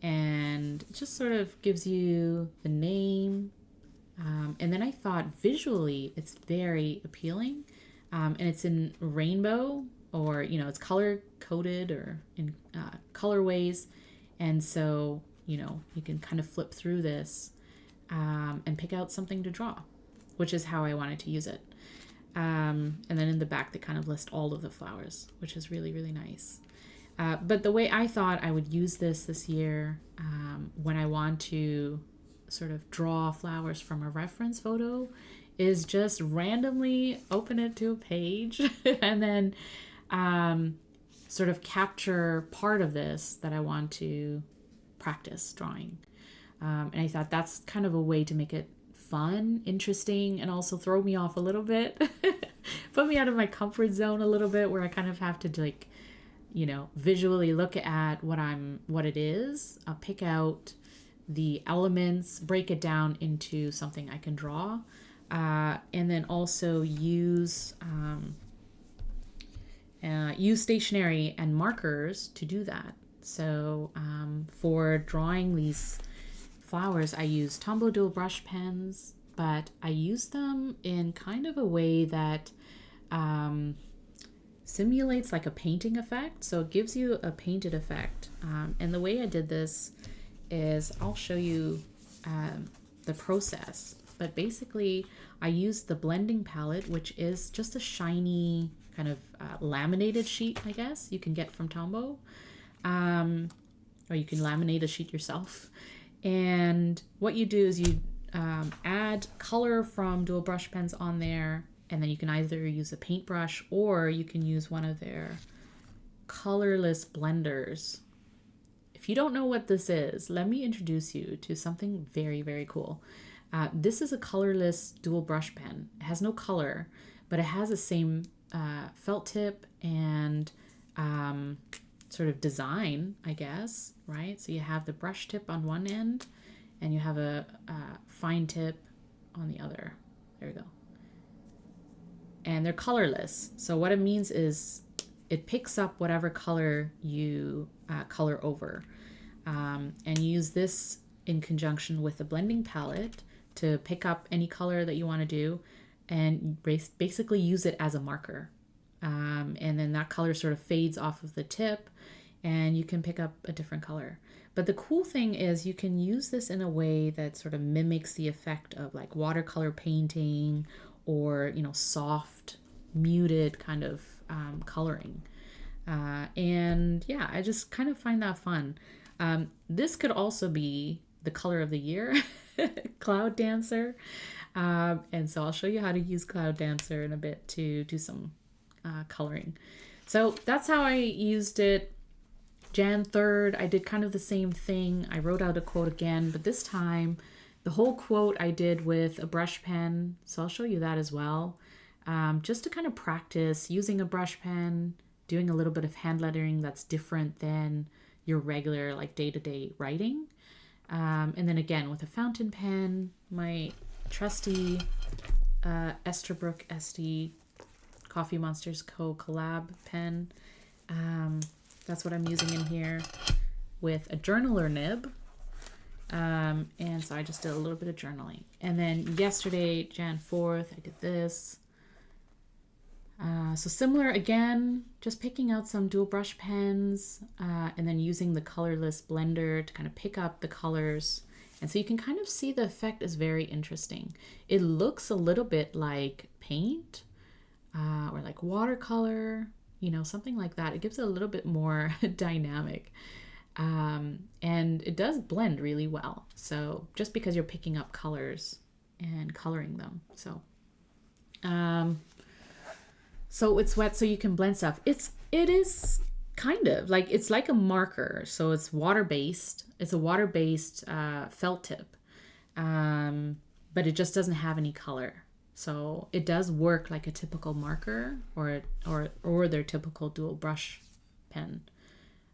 And it just sort of gives you the name. And then I thought visually it's very appealing. And it's in rainbow, or, you know, it's color coded or in colorways. And so, you know, you can kind of flip through this and pick out something to draw, which is how I wanted to use it. And then in the back, they kind of list all of the flowers, which is really, really nice. But the way I thought I would use this year, when I want to sort of draw flowers from a reference photo, is just randomly open it to a page and then sort of capture part of this that I want to practice drawing. And I thought that's kind of a way to make it fun, interesting, and also throw me off a little bit. Put me out of my comfort zone a little bit, where I kind of have to, like, you know, visually look at what it is. I'll pick out the elements, break it down into something I can draw. And then also use stationery and markers to do that. So for drawing these flowers, I use Tombow dual brush pens, but I use them in kind of a way that simulates like a painting effect. So it gives you a painted effect. And the way I did this is, I'll show you the process. But basically, I used the blending palette, which is just a shiny kind of laminated sheet, I guess, you can get from Tombow. Or you can laminate a sheet yourself. And what you do is you add color from dual brush pens on there, and then you can either use a paintbrush or you can use one of their colorless blenders. If you don't know what this is, let me introduce you to something very, very cool. This is a colorless dual brush pen. It has no color, but it has the same felt tip and sort of design, I guess, right? So you have the brush tip on one end and you have a fine tip on the other. There we go. And they're colorless. So what it means is it picks up whatever color you color over. And you use this in conjunction with the blending palette to pick up any color that you want to do and basically use it as a marker. And then that color sort of fades off of the tip and you can pick up a different color. But the cool thing is you can use this in a way that sort of mimics the effect of like watercolor painting or, you know, soft, muted kind of coloring. And yeah, I just kind of find that fun. This could also be the color of the year, Cloud Dancer. And so I'll show you how to use Cloud Dancer in a bit to do some coloring. So that's how I used it. Jan 3rd, I did kind of the same thing. I wrote out a quote again, but this time the whole quote I did with a brush pen. So I'll show you that as well. Just to kind of practice using a brush pen, doing a little bit of hand lettering that's different than your regular like day-to-day writing. And then again with a fountain pen, my trusty Esterbrook Estie TheCoffeeMonsterzCo collab pen. That's what I'm using in here with a journaler nib. And so I just did a little bit of journaling. And then yesterday, Jan 4th, I did this. So similar again, just picking out some dual brush pens and then using the Colorless blender to kind of pick up the colors. And so you can kind of see the effect is very interesting. It looks a little bit like paint or like watercolor, you know, something like that. It gives it a little bit more dynamic. And it does blend really well. So just because you're picking up colors and coloring them. So it's wet so you can blend stuff. It is kind of like, it's like a marker. So it's water-based. It's a water-based felt tip. But it just doesn't have any color. So it does work like a typical marker or their typical dual brush pen.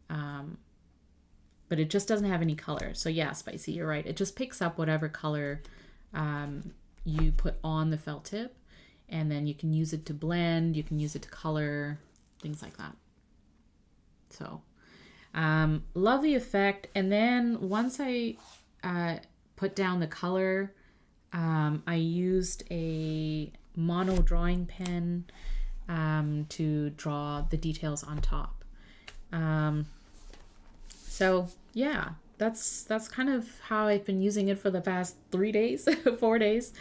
But it just doesn't have any color. So yeah, Spicy, you're right. It just picks up whatever color you put on the felt tip. And then you can use it to blend, you can use it to color, things like that. So, love the effect. And then once I put down the color, I used a mono drawing pen to draw the details on top. So yeah, that's kind of how I've been using it for the past 3 days, 4 days.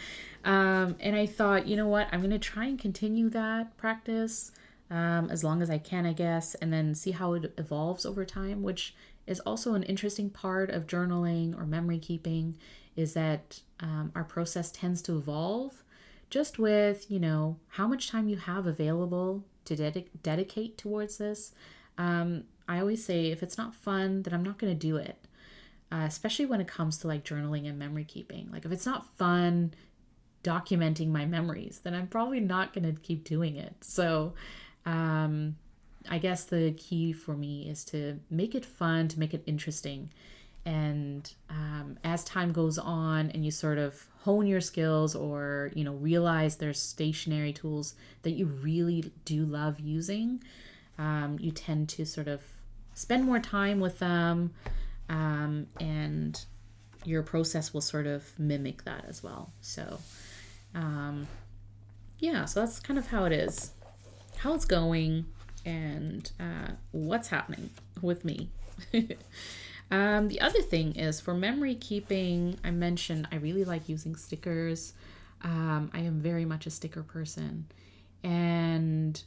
And I thought, you know what, I'm going to try and continue that practice as long as I can, I guess, and then see how it evolves over time, which is also an interesting part of journaling or memory keeping, is that our process tends to evolve just with, you know, how much time you have available to dedicate towards this. I always say if it's not fun, then I'm not going to do it, especially when it comes to like journaling and memory keeping. Like if it's not fun documenting my memories, then I'm probably not going to keep doing it. So I guess the key for me is to make it fun, to make it interesting. And as time goes on and you sort of hone your skills or, you know, realize there's stationery tools that you really do love using, you tend to sort of spend more time with them, and your process will sort of mimic that as well. So yeah, so that's kind of how it is, how it's going, and what's happening with me. The other thing is for memory keeping, I mentioned I really like using stickers. I am very much a sticker person, and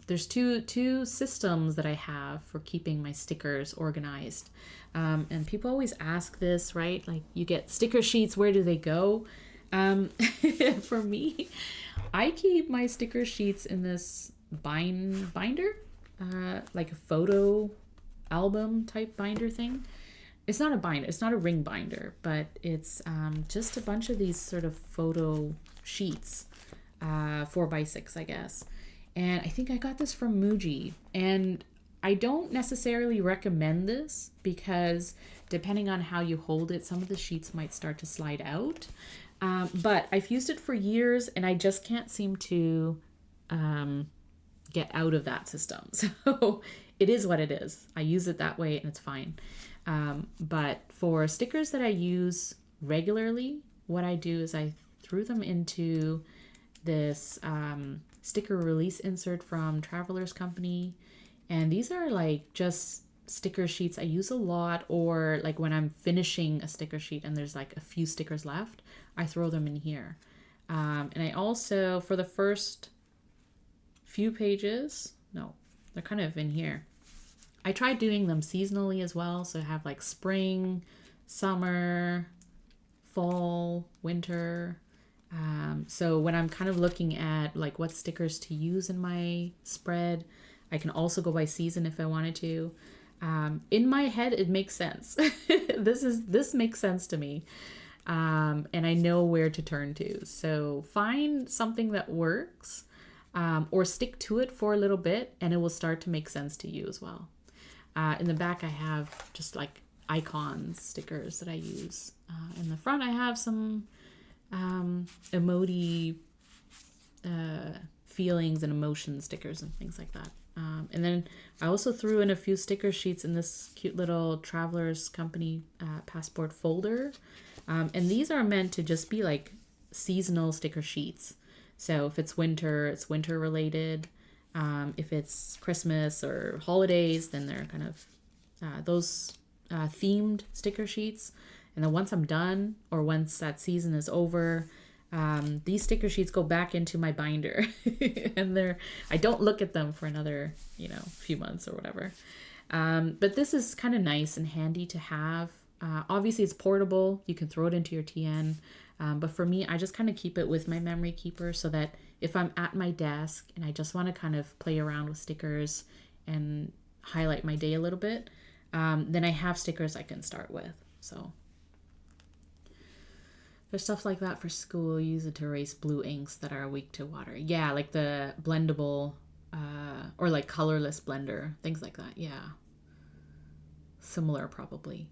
there's two systems that I have for keeping my stickers organized. And people always ask this, right? Like, you get sticker sheets, where do they go? For me, I keep my sticker sheets in this binder, like a photo album type binder thing. It's not a binder, it's not a ring binder, but it's just a bunch of these sort of photo sheets, 4x6, I guess. And I think I got this from Muji, and I don't necessarily recommend this because depending on how you hold it, some of the sheets might start to slide out. But I've used it for years and I just can't seem to get out of that system. So it is what it is. I use it that way and it's fine. But for stickers that I use regularly, what I do is I threw them into this sticker release insert from Traveler's Company. And these are like just sticker sheets I use a lot, or like when I'm finishing a sticker sheet and there's like a few stickers left, I throw them in here. And I also, for the first few pages, no, they're kind of in here. I tried doing them seasonally as well. So I have like spring, summer, fall, winter. So when I'm kind of looking at like what stickers to use in my spread, I can also go by season if I wanted to. In my head, it makes sense. This makes sense to me. And I know where to turn to. So find something that works, or stick to it for a little bit, and it will start to make sense to you as well. In the back, I have just like icons, stickers that I use. In the front, I have some emoji feelings and emotion stickers and things like that. And then I also threw in a few sticker sheets in this cute little Travelers Company passport folder. And these are meant to just be like seasonal sticker sheets. So if it's winter, it's winter related. If it's Christmas or holidays, then they're kind of those themed sticker sheets. And then once I'm done, or once that season is over, these sticker sheets go back into my binder. And I don't look at them for another, few months or whatever. But this is kind of nice and handy to have. Obviously it's portable. You can throw it into your TN. But for me, I just kind of keep it with my memory keeper so that if I'm at my desk and I just want to kind of play around with stickers and highlight my day a little bit, then I have stickers I can start with. So there's stuff like that for school. Use it to erase blue inks that are weak to water. Yeah, like the blendable or like colorless blender, things like that. Yeah. Similar probably.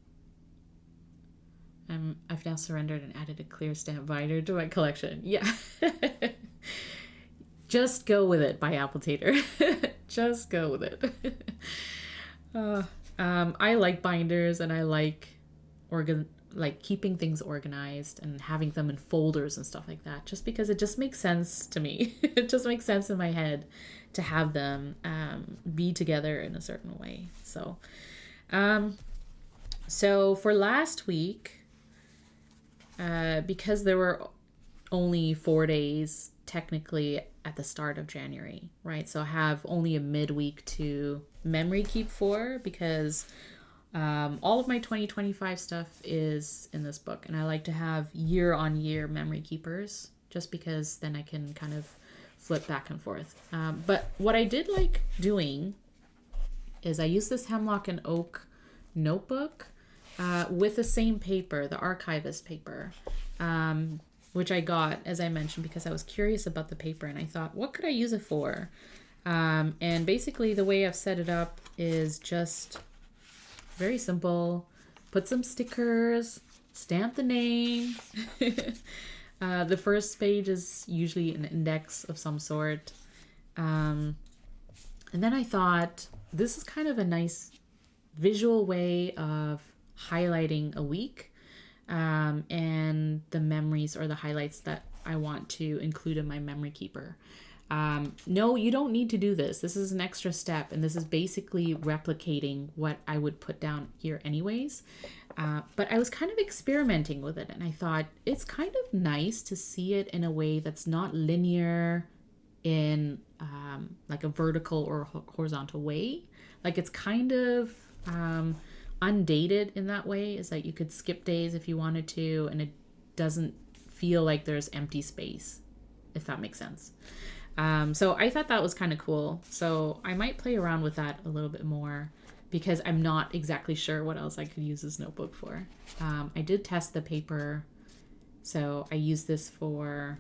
I've now surrendered and added a clear stamp binder to my collection. Yeah. Just go with it by Apple Tater. Just go with it. I like binders, and I like keeping things organized and having them in folders and stuff like that, just because it just makes sense to me. It just makes sense in my head to have them be together in a certain way. So for last week, because there were only 4 days technically at the start of January, right? So I have only a midweek to memory keep for, because all of my 2025 stuff is in this book, and I like to have year-on-year memory keepers, just because then I can kind of flip back and forth. But what I did like doing is I used this Hemlock and Oak notebook with the same paper, the archivist paper, which I got, as I mentioned, because I was curious about the paper, and I thought, what could I use it for? And basically the way I've set it up is just very simple. Put some stickers, stamp the name. The first page is usually an index of some sort. And then I thought, this is kind of a nice visual way of highlighting a week, and the memories or the highlights that I want to include in my memory keeper. No, you don't need to do this. This is an extra step, and this is basically replicating what I would put down here anyways. But I was kind of experimenting with it, and I thought it's kind of nice to see it in a way that's not linear in like a vertical or horizontal way. Like it's kind of undated in that way, is that you could skip days if you wanted to, and it doesn't feel like there's empty space, if that makes sense. So I thought that was kind of cool. So I might play around with that a little bit more, because I'm not exactly sure what else I could use this notebook for. I did test the paper, so I used this for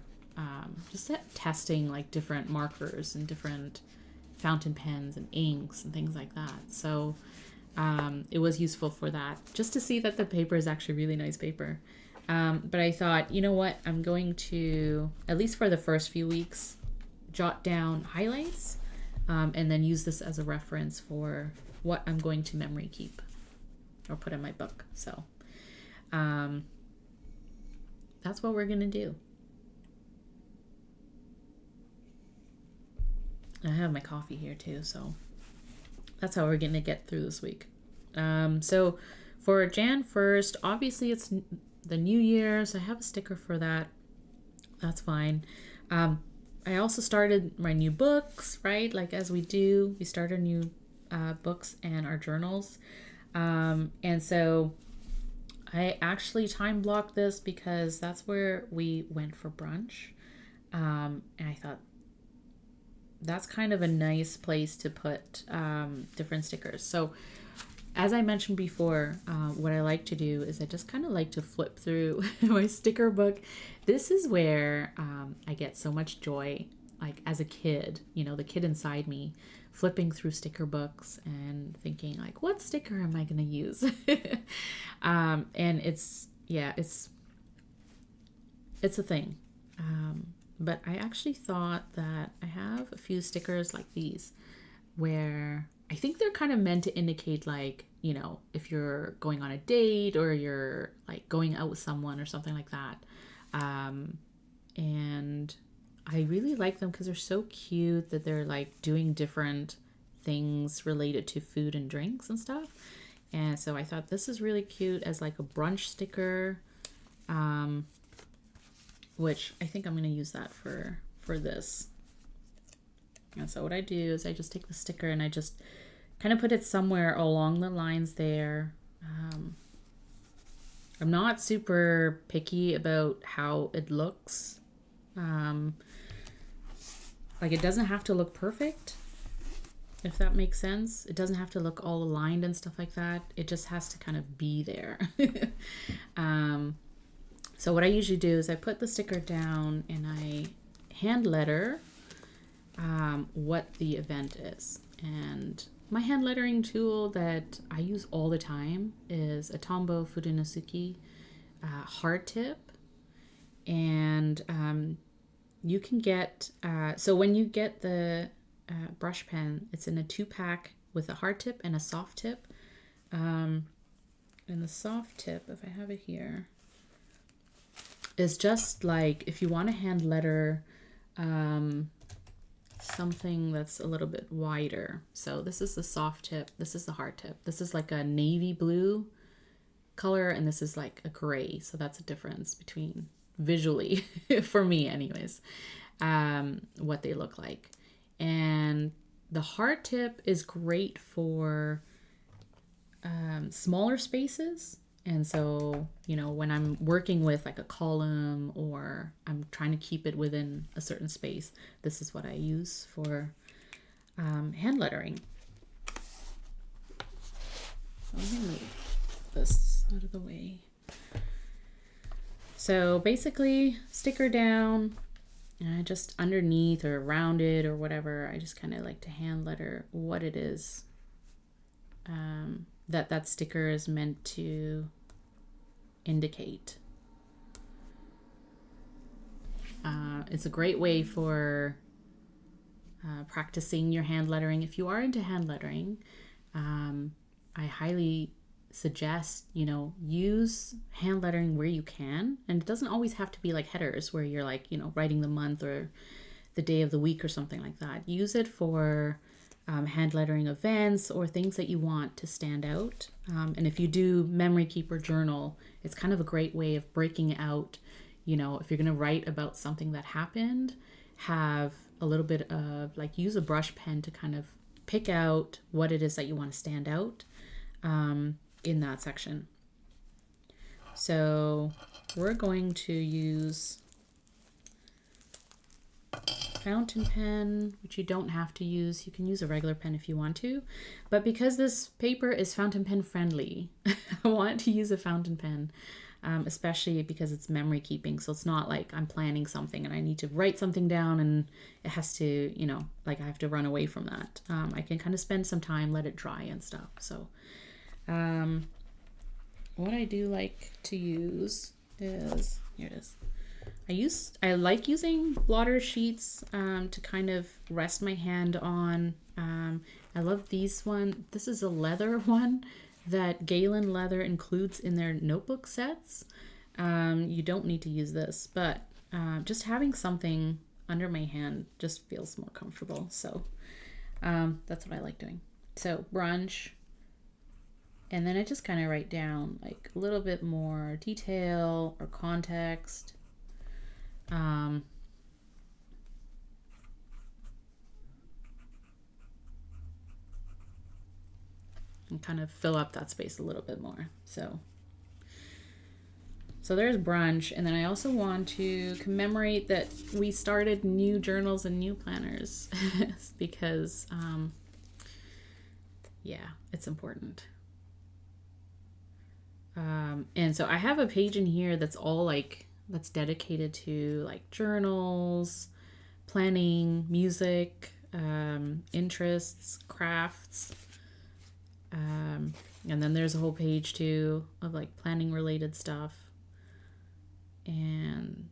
just testing like different markers and different fountain pens and inks and things like that. So it was useful for that, just to see that the paper is actually really nice paper. But I thought, you know what, I'm going to, at least for the first few weeks, jot down highlights, and then use this as a reference for what I'm going to memory keep or put in my book. So that's what we're going to do. I have my coffee here too, so that's how we're going to get through this week. So for Jan 1st, obviously it's the new year, so I have a sticker for that. That's fine. I also started my new books, right? Like as we do, we start our new books and our journals. And so I actually time blocked this because that's where we went for brunch. And I thought that's kind of a nice place to put different stickers. So as I mentioned before, what I like to do is I just kind of like to flip through my sticker book. This is where I get so much joy, like as a kid, you know, the kid inside me, flipping through sticker books and thinking like, what sticker am I going to use? And it's a thing. But I actually thought that I have a few stickers like these where I think they're kind of meant to indicate, like, you know, if you're going on a date or you're like going out with someone or something like that. And I really like them because they're so cute that they're like doing different things related to food and drinks and stuff. And so I thought this is really cute as like a brunch sticker, which I think I'm going to use that for this. And so what I do is I just take the sticker and I just kind of put it somewhere along the lines there. I'm not super picky about how it looks. Like, it doesn't have to look perfect, if that makes sense. It doesn't have to look all aligned and stuff like that. It just has to kind of be there. So what I usually do is I put the sticker down and I hand letter what the event is. And my hand lettering tool that I use all the time is a Tombow Fudenosuke hard tip. And you can get, so when you get the brush pen, it's in a 2-pack with a hard tip and a soft tip. And the soft tip, if I have it here, is just like if you want to hand letter something that's a little bit wider. So this is the soft tip, this is the hard tip. This is like a navy blue color and this is like a gray. So that's a difference between visually, for me anyways, what they look like. And the hard tip is great for smaller spaces. And so, you know, when I'm working with like a column or I'm trying to keep it within a certain space, this is what I use for hand lettering. So let me move this out of the way. So basically, sticker down, just underneath or around it or whatever, I just kind of like to hand letter what it is that sticker is meant to indicate. It's a great way for practicing your hand lettering. If you are into hand lettering, I highly suggest, you know, use hand lettering where you can. And it doesn't always have to be like headers where you're like, you know, writing the month or the day of the week or something like that. Use it for hand lettering events or things that you want to stand out. And if you do memory keep or journal, it's kind of a great way of breaking out, you know, if you're going to write about something that happened, have a little bit of like, use a brush pen to kind of pick out what it is that you want to stand out in that section. So we're going to use fountain pen, which you don't have to use. You can use a regular pen if you want to, but because this paper is fountain pen friendly, I want to use a fountain pen, especially because it's memory keeping. So it's not like I'm planning something and I need to write something down and it has to, you know, like I have to run away from that. I can kind of spend some time, let it dry and stuff. So what I do like to use is, here it is. I like using blotter sheets to kind of rest my hand on. I love these one. This is a leather one that Galen Leather includes in their notebook sets. You don't need to use this, but just having something under my hand just feels more comfortable. So that's what I like doing. So brunch. And then I just kind of write down like a little bit more detail or context. And kind of fill up that space a little bit more. So So there's brunch, and then I also want to commemorate that we started new journals and new planners because, yeah, it's important. And so I have a page in here that's all like, that's dedicated to like journals, planning, music, interests, crafts. And then there's a whole page too of like planning related stuff. And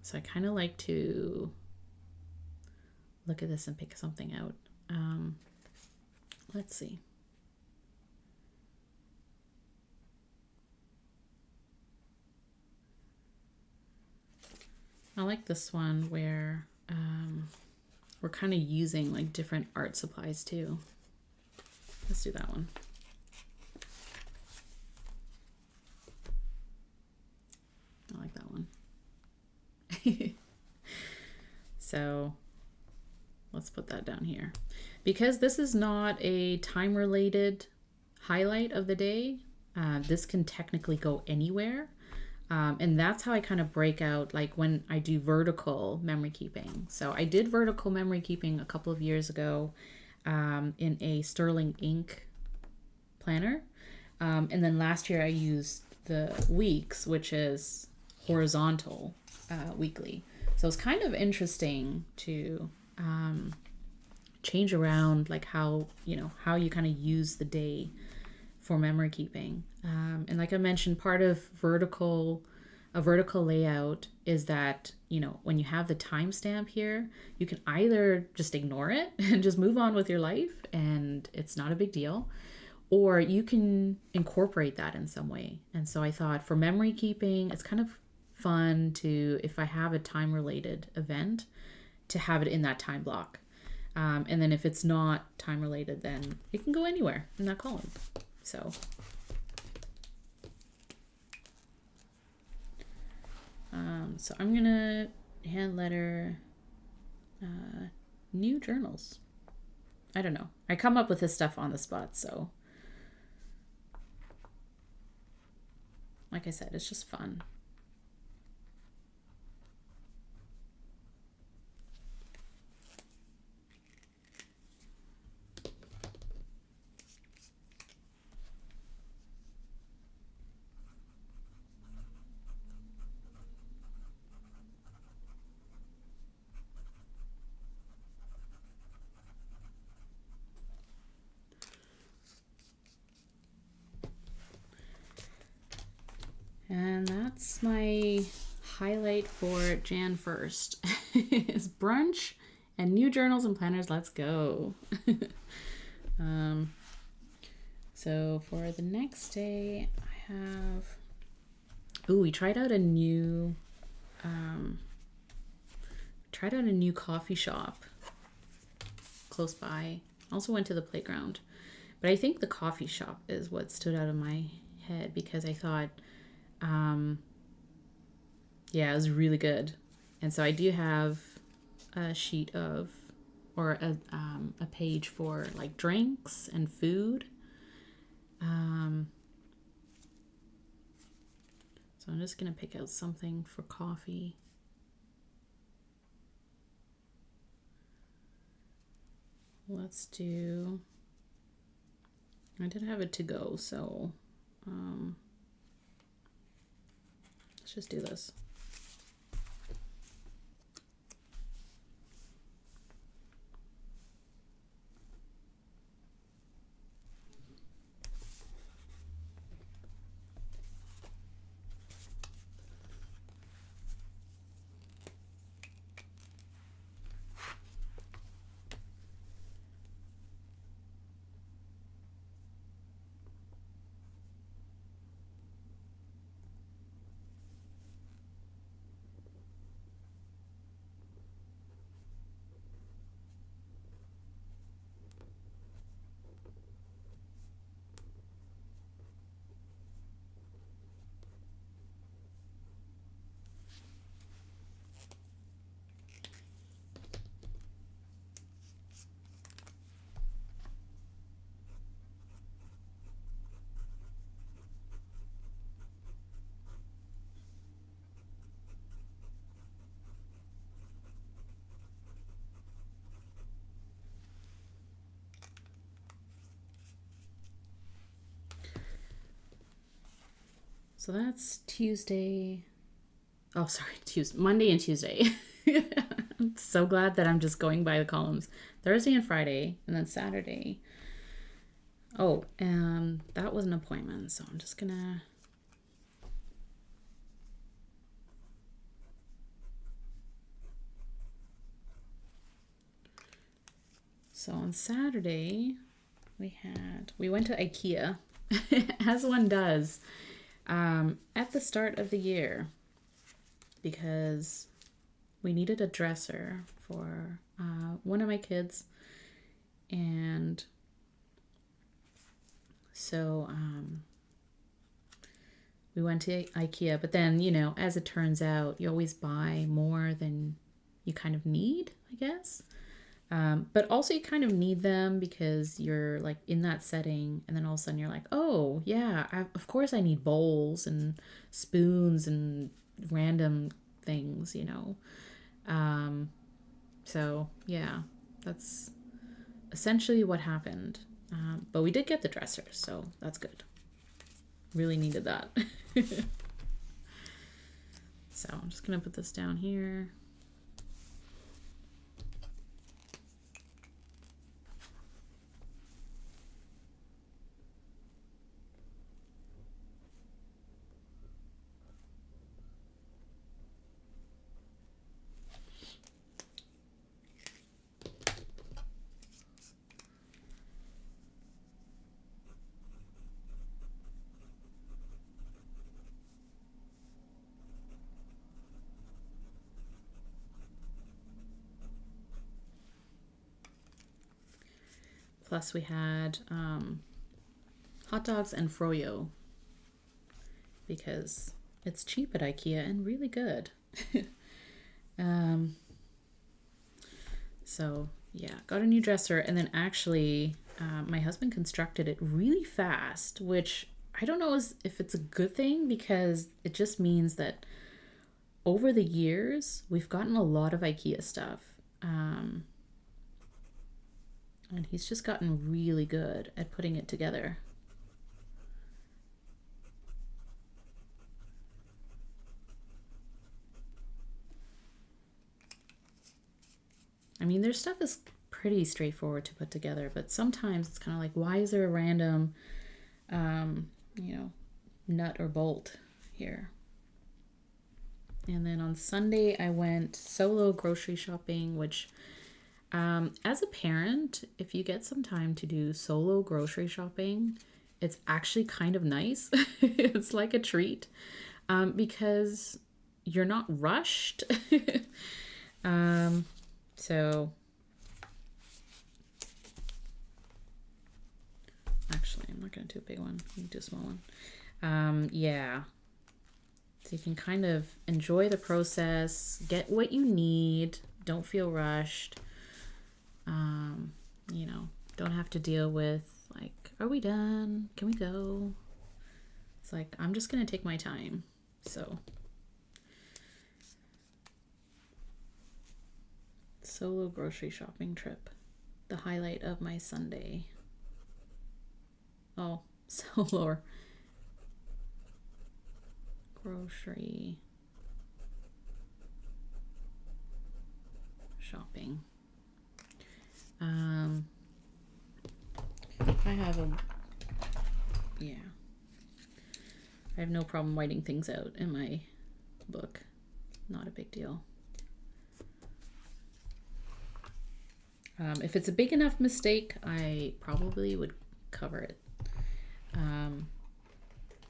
so I kind of like to look at this and pick something out. Let's see. I like this one where we're kind of using like different art supplies too. Let's do that one. I like that one. So let's put that down here. Because this is not a time-related highlight of the day, this can technically go anywhere. And that's how I kind of break out, like when I do vertical memory keeping. So I did vertical memory keeping a couple of years ago in a sterling ink planner. And then last year I used the weeks, which is horizontal weekly. So it's kind of interesting to change around like how you kind of use the day for memory keeping. And like I mentioned, part of a vertical layout is that, when you have the timestamp here, you can either just ignore it and just move on with your life and it's not a big deal, or you can incorporate that in some way. And so I thought for memory keeping, it's kind of fun to, if I have a time related event, to have it in that time block. And then if it's not time related, then it can go anywhere in that column. So I'm gonna hand letter new journals. I don't know. I come up with this stuff on the spot, so like I said, it's just fun. And that's my highlight for Jan 1st is brunch and new journals and planners. Let's go. So for the next day, I have, we tried out a new coffee shop close by. Also went to the playground, but I think the coffee shop is what stood out in my head because I thought, yeah, it was really good. And so I do have a sheet of, or a page for like drinks and food. So I'm just going to pick out something for coffee. Let's do, I did have it to go, so let's just do this. So that's Tuesday. Oh, sorry, Monday and Tuesday. I'm so glad that I'm just going by the columns. Thursday and Friday, and then Saturday. Oh, that was an appointment, so I'm just gonna... So on Saturday, we went to IKEA, as one does, at the start of the year, because we needed a dresser for one of my kids, and so we went to IKEA. But then, you know, as it turns out, you always buy more than you kind of need, I guess. But also you kind of need them because you're like in that setting, and then all of a sudden you're like, oh yeah, of course I need bowls and spoons and random things, you know. So yeah, that's essentially what happened. But we did get the dresser, so that's good. Really needed that. So I'm just gonna put this down here. Plus we had hot dogs and froyo because it's cheap at IKEA and really good. So yeah, got a new dresser, and then actually my husband constructed it really fast, which I don't know if it's a good thing, because it just means that over the years we've gotten a lot of IKEA stuff. And he's just gotten really good at putting it together. I mean, their stuff is pretty straightforward to put together, but sometimes it's kind of like, why is there a random, you know, nut or bolt here? And then on Sunday, I went solo grocery shopping, which... as a parent, if you get some time to do solo grocery shopping, it's actually kind of nice. It's like a treat, because you're not rushed. So actually, I'm not going to do a big one. I'm going to do a small one. Yeah. So you can kind of enjoy the process, get what you need, don't feel rushed. You know, don't have to deal with like, are we done? Can we go? It's like, I'm just going to take my time. So solo grocery shopping trip, the highlight of my Sunday. Oh, solo grocery shopping. I have no problem whiting things out in my book. Not a big deal. If it's a big enough mistake, I probably would cover it.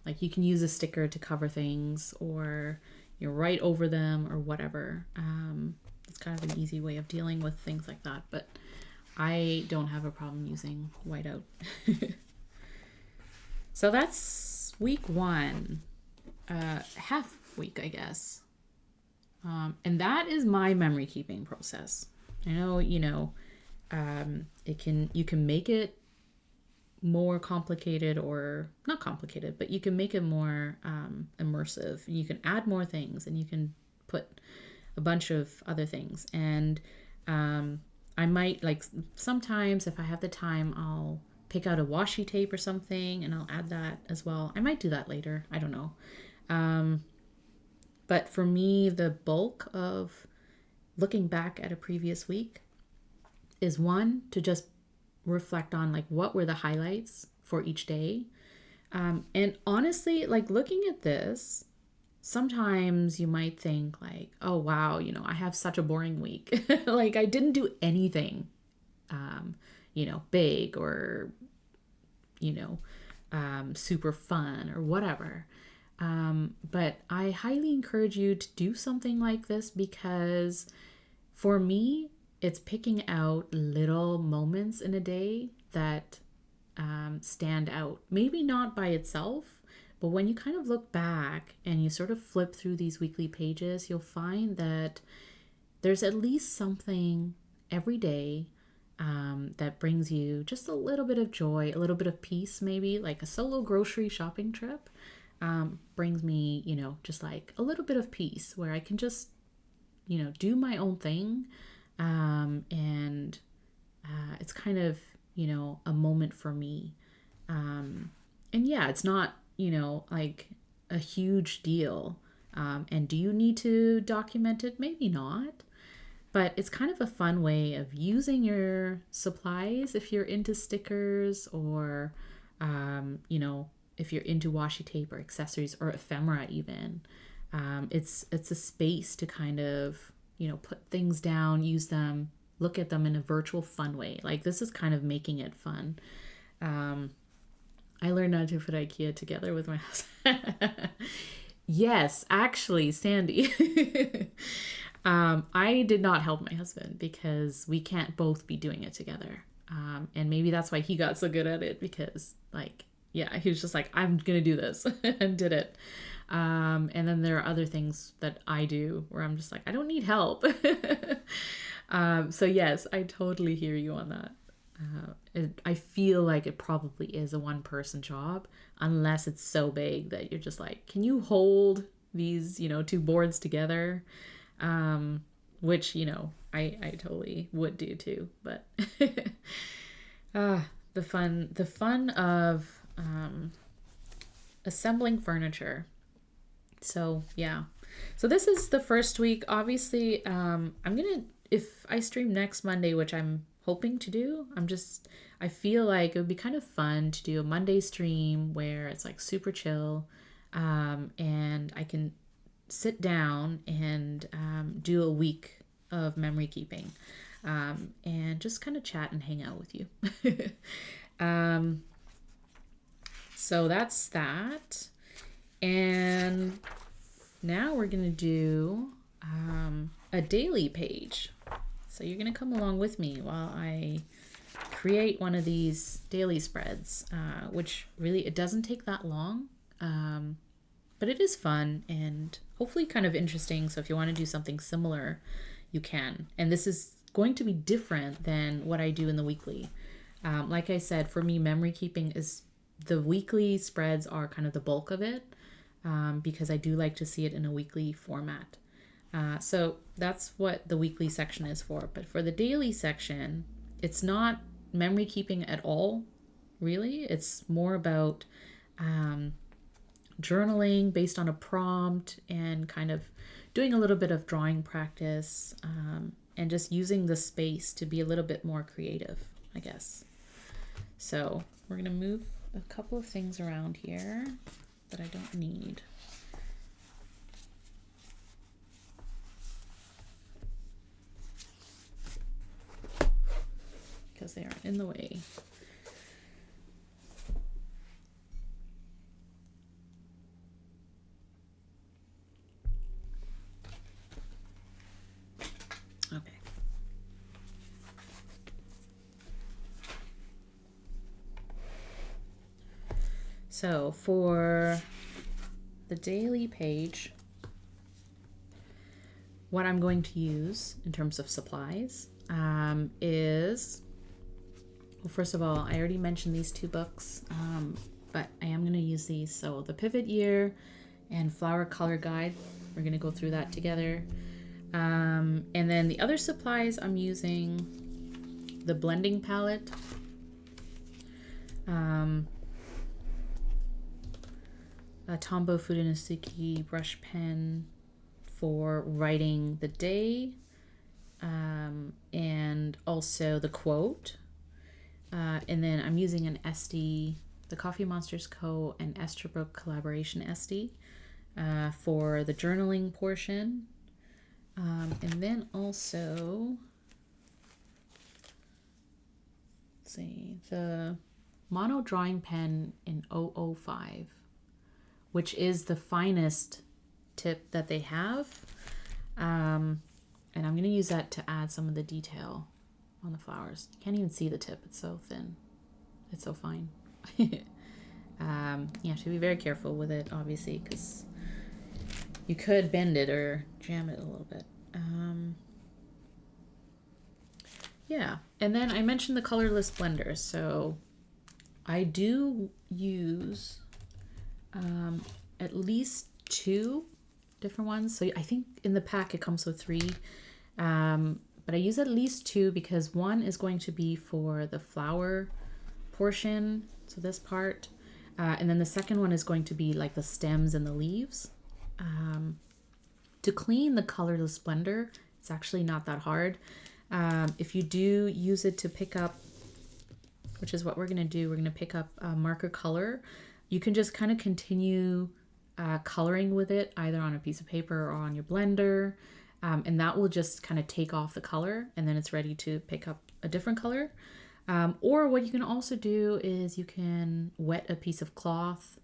Like you can use a sticker to cover things, or you write over them or whatever. It's kind of an easy way of dealing with things like that, but I don't have a problem using whiteout. So that's week one, half week, I guess. And that is my memory keeping process. I know, you know, you can make it more complicated, or not complicated, but you can make it more immersive. You can add more things, and you can put a bunch of other things. And I might, like, sometimes if I have the time, I'll pick out a washi tape or something, and I'll add that as well. I might do that later. I don't know. But for me, the bulk of looking back at a previous week is one, to just reflect on like what were the highlights for each day. And honestly, like looking at this, sometimes you might think like, oh, wow, you know, I have such a boring week. Like I didn't do anything, you know, big or, you know, super fun or whatever. But I highly encourage you to do something like this, because for me, it's picking out little moments in a day that stand out. Maybe not by itself, but when you kind of look back and you sort of flip through these weekly pages, you'll find that there's at least something every day that brings you just a little bit of joy, a little bit of peace, maybe like a solo grocery shopping trip brings me, you know, just like a little bit of peace where I can just, you know, do my own thing. And it's kind of, you know, a moment for me. And yeah, it's not, you know, like a huge deal. And do you need to document it? Maybe not. But it's kind of a fun way of using your supplies if you're into stickers or, you know, if you're into washi tape or accessories or ephemera even. It's a space to kind of, you know, put things down, use them, look at them in a virtual fun way. Like this is kind of making it fun. I learned how to put IKEA together with my husband. Yes, actually, Sandy. I did not help my husband because we can't both be doing it together. And maybe that's why he got so good at it, because like, yeah, he was just like, I'm going to do this and did it. And then there are other things that I do where I'm just like, I don't need help. So yes, I totally hear you on that. I feel like it probably is a one-person job, unless it's so big that you're just like, can you hold these, you know, two boards together? Which, you know, I totally would do too. But the fun of assembling furniture. So yeah, so this is the first week. Obviously, if I stream next Monday, which I'm hoping to do, I feel like it would be kind of fun to do a Monday stream where it's like super chill, and I can sit down and do a week of memory keeping, and just kind of chat and hang out with you. So that's that. And now we're going to do a daily page. So you're going to come along with me while I create one of these daily spreads, which really, it doesn't take that long, but it is fun and hopefully kind of interesting. So if you want to do something similar, you can. And this is going to be different than what I do in the weekly. Like I said, for me, memory keeping is, the weekly spreads are kind of the bulk of it, because I do like to see it in a weekly format. So that's what the weekly section is for. But for the daily section, it's not memory keeping at all, really. It's more about journaling based on a prompt and kind of doing a little bit of drawing practice, and just using the space to be a little bit more creative, I guess. So we're going to move a couple of things around here that I don't need. Because they aren't in the way. Okay. So for the daily page, what I'm going to use in terms of supplies is, well, first of all, I already mentioned these two books, but I am going to use these. So the Pivot Year and Flower Color Guide, we're going to go through that together. And then the other supplies, I'm using the blending palette, A Tombow Fudenosuke brush pen for writing the day, and also the quote. And then I'm using an Estie, TheCoffeeMonsterzCo and Esterbrook collaboration Estie for the journaling portion. And then also, let's see, the mono drawing pen in 005, which is the finest tip that they have. And I'm going to use that to add some of the detail on the flowers. You can't even see the tip. It's so thin. It's so fine. You have to be very careful with it, obviously, because you could bend it or jam it a little bit. Yeah, and then I mentioned the Colorless blender. So I do use at least 2 different ones. So I think in the pack it comes with 3. But I use at least 2 because one is going to be for the flower portion, so this part. And then the second one is going to be like the stems and the leaves. To clean the Colorless blender, it's actually not that hard. If you do use it to pick up, which is what we're going to do, we're going to pick up marker color. You can just kind of continue coloring with it either on a piece of paper or on your blender. And that will just kind of take off the color, and then it's ready to pick up a different color. Or what you can also do is you can wet a piece of cloth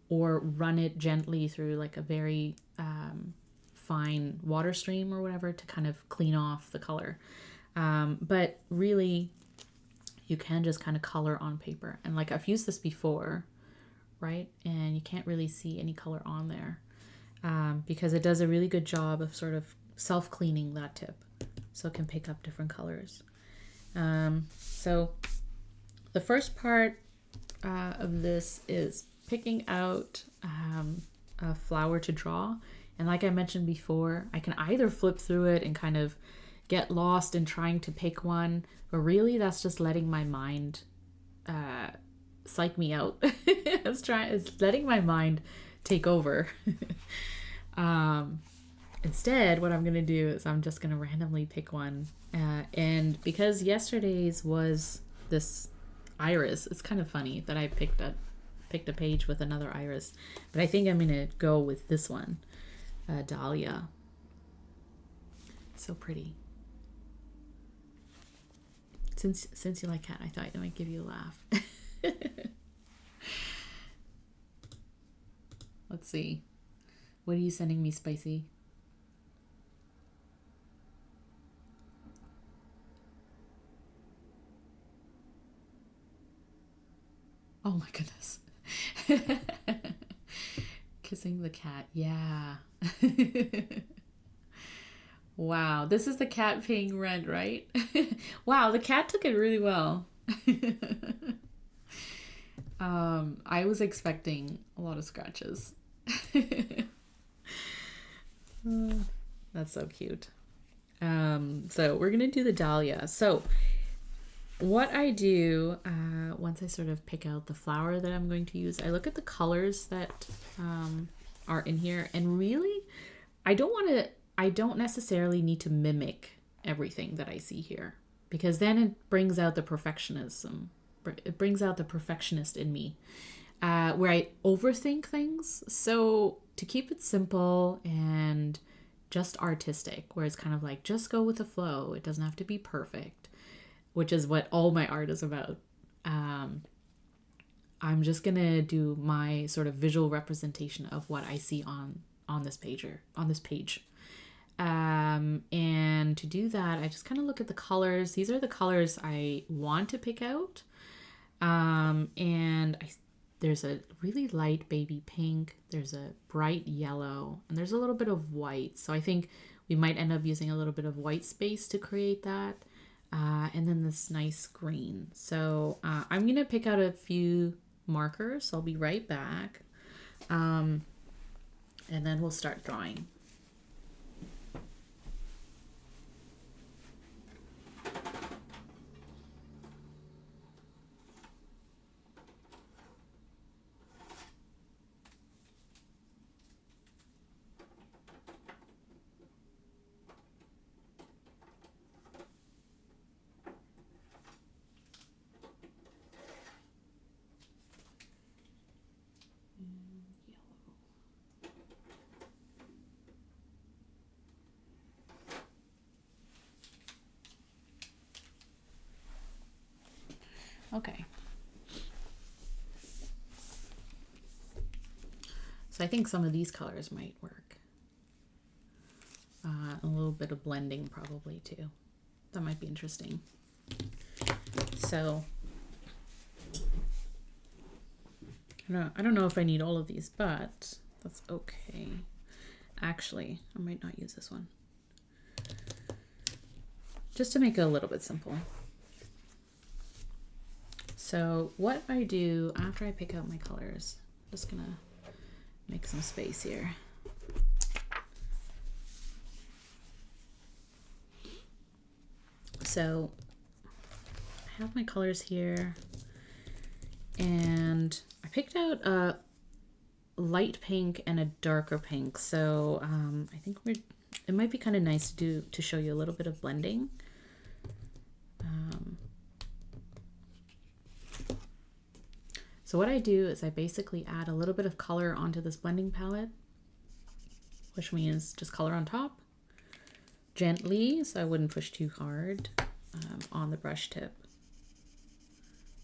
or run it gently through like a very fine water stream or whatever to kind of clean off the color. But really, you can just kind of color on paper. And like I've used this before, right? And you can't really see any color on there because it does a really good job of sort of self-cleaning that tip. So it can pick up different colors. So the first part of this is picking out a flower to draw. And like I mentioned before, I can either flip through it and kind of get lost in trying to pick one, but really that's just letting my mind psych me out. It's letting my mind take over. Instead, what I'm going to do is I'm just going to randomly pick one. And because yesterday's was this iris, it's kind of funny that I picked a page with another iris, but I think I'm going to go with this one, Dahlia. So pretty. Since you like cat, I thought I might give you a laugh. Let's see. What are you sending me, Spicy? Oh my goodness. Kissing the cat. Yeah. Wow. This is the cat paying rent, right? Wow. The cat took it really well. I was expecting a lot of scratches. That's so cute. So we're going to do the Dahlia. So what I do once I sort of pick out the flower that I'm going to use, I look at the colors that are in here, and really I don't necessarily need to mimic everything that I see here, because then it brings out the perfectionism. It brings out the perfectionist in me, where I overthink things. So to keep it simple and just artistic, where it's kind of like, just go with the flow. It doesn't have to be perfect, which is what all my art is about. I'm just going to do my sort of visual representation of what I see on this page. And to do that, I just kind of look at the colors. These are the colors I want to pick out. There's a really light baby pink, there's a bright yellow, and there's a little bit of white. So I think we might end up using a little bit of white space to create that. And then this nice green. So I'm going to pick out a few markers. I'll be right back. And then we'll start drawing. Okay. So I think some of these colors might work. A little bit of blending probably too. That might be interesting. So I don't know if I need all of these, but that's okay. Actually, I might not use this one. Just to make it a little bit simple. So what I do after I pick out my colors, I'm just gonna make some space here. So I have my colors here, and I picked out a light pink and a darker pink. So I think it might be kind of nice to show you a little bit of blending. So what I do is I basically add a little bit of color onto this blending palette, which means just color on top, gently, so I wouldn't push too hard on the brush tip.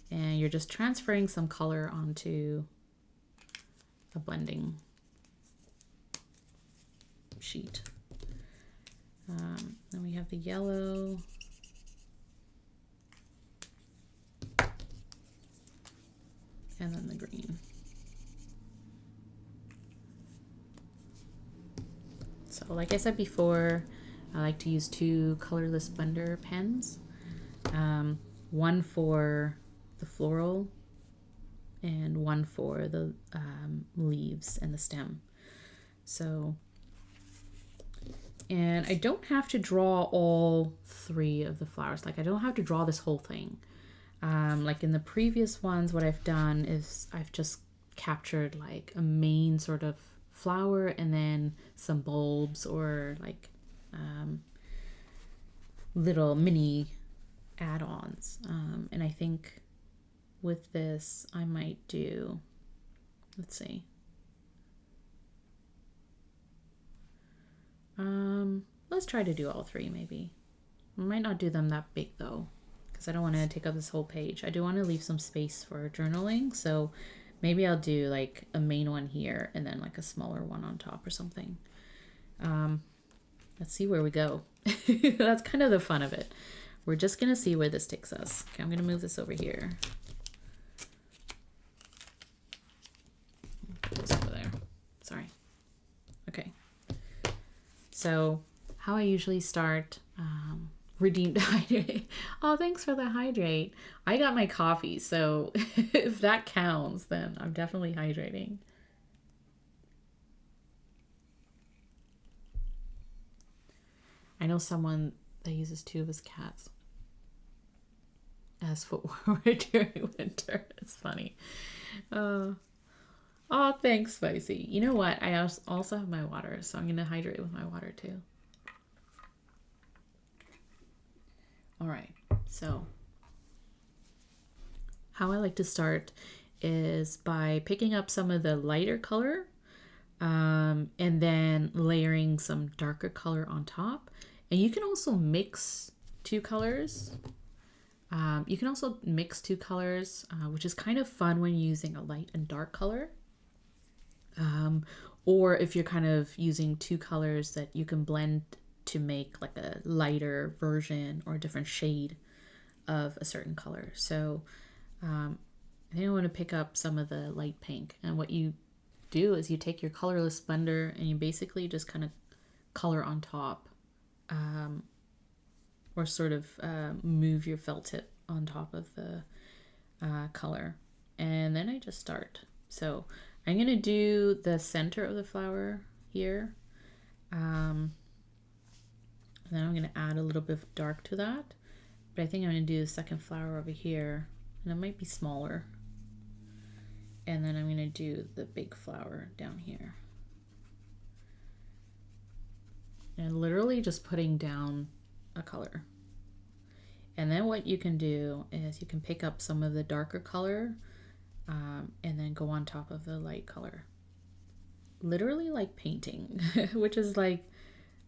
And you're just transferring some color onto a blending sheet. Then we have the yellow. And then the green. So like I said before, I like to use 2 colorless blender pens. One for the floral and one for the leaves and the stem. So, and I don't have to draw all 3 of the flowers. Like I don't have to draw this whole thing. Like in the previous ones, what I've done is I've just captured like a main sort of flower and then some bulbs or like little mini add-ons. And I think with this, I might do, let's see. Let's try to do all 3 maybe. I might not do them that big though, because I don't want to take up this whole page. I do want to leave some space for journaling, so maybe I'll do like a main one here and then like a smaller one on top or something. Let's see where we go. That's kind of the fun of it. We're just gonna see where this takes us. Okay, I'm gonna move this over here. Put this over there. Sorry. Okay. So how I usually start, redeemed hydrate. Oh, thanks for the hydrate. I got my coffee, so if that counts, then I'm definitely hydrating. I know someone that uses 2 of his cats as footwear during winter. It's funny. Oh, thanks, Spicy. You know what? I also have my water, so I'm going to hydrate with my water too. All right, so how I like to start is by picking up some of the lighter color and then layering some darker color on top. And you can also mix 2 colors. Which is kind of fun when using a light and dark color. Or if you're kind of using 2 colors that you can blend to make like a lighter version or a different shade of a certain color. So I think I want to pick up some of the light pink. And what you do is you take your colorless blender and you basically just kind of color on top. Or sort of move your felt tip on top of the color. And then I just start. So I'm going to do the center of the flower here. And then I'm going to add a little bit of dark to that. But I think I'm going to do the second flower over here. And it might be smaller. And then I'm going to do the big flower down here. And literally just putting down a color. And then what you can do is you can pick up some of the darker color and then go on top of the light color. Literally like painting, which is like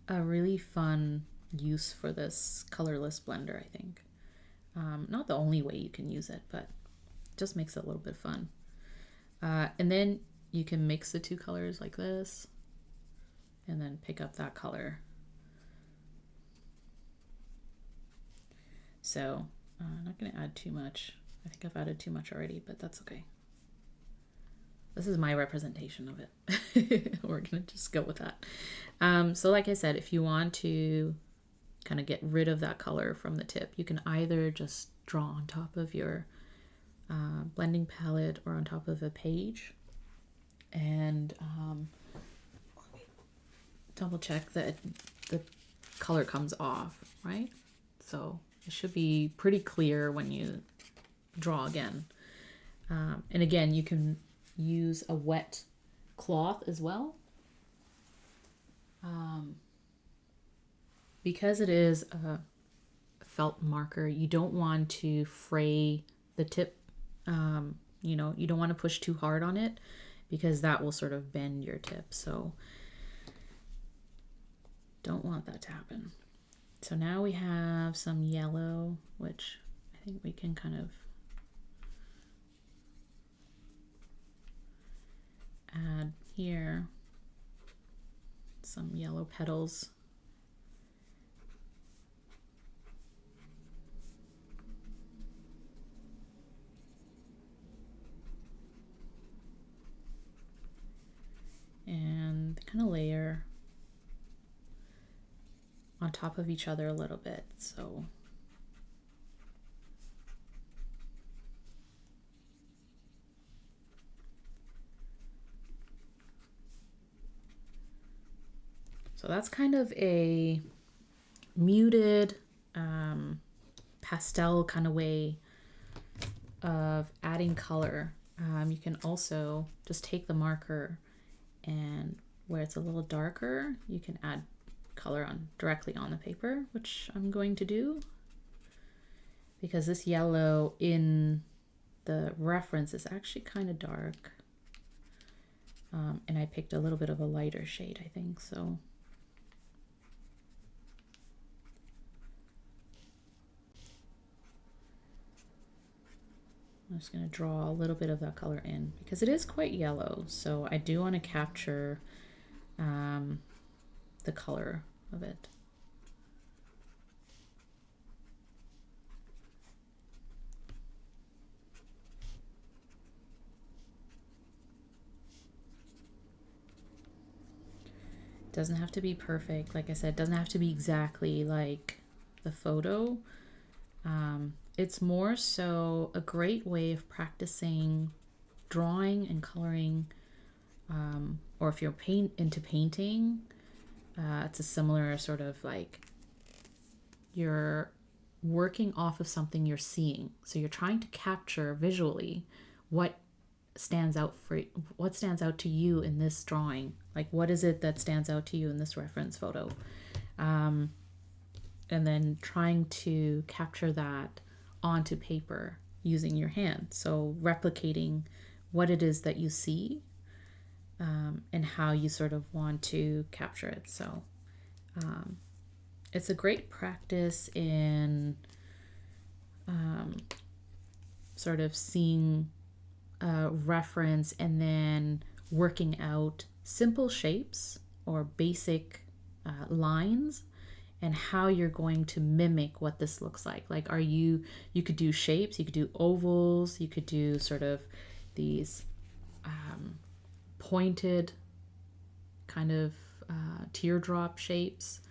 a really fun use for this colorless blender, I think. Not the only way you can use it, but it just makes it a little bit fun. And then you can mix the two colors like this and then pick up that color. So I'm not going to add too much. I think I've added too much already, but that's okay. This is my representation of it. We're going to just go with that. So like I said, if you want to kind of get rid of that color from the tip, you can either just draw on top of your blending palette or on top of a page. And let me double check that the color comes off, right? So it should be pretty clear when you draw again. And again, you can use a wet cloth as well. Because it is a felt marker, you don't want to fray the tip. You know, you don't want to push too hard on it because that will sort of bend your tip. So don't want that to happen. So now we have some yellow, which I think we can kind of add here. Some yellow petals. And kind of layer on top of each other a little bit. So that's kind of a muted pastel kind of way of adding color. You can also just take the marker and where it's a little darker, you can add color on directly on the paper, which I'm going to do because this yellow in the reference is actually kind of dark. And I picked a little bit of a lighter shade, I think, so. I'm just going to draw a little bit of that color in because it is quite yellow. So I do want to capture the color of it. It doesn't have to be perfect. Like I said, it doesn't have to be exactly like the photo. It's more so a great way of practicing drawing and coloring, or if you're into painting, it's a similar sort of like you're working off of something you're seeing. So you're trying to capture visually what stands out to you in this drawing. Like, what is it that stands out to you in this reference photo? And then trying to capture that onto paper using your hand. So replicating what it is that you see, and how you sort of want to capture it. So it's a great practice in sort of seeing a reference and then working out simple shapes or basic lines and how you're going to mimic what this looks like. Like, you could do shapes, you could do ovals, you could do sort of these pointed kind of teardrop shapes,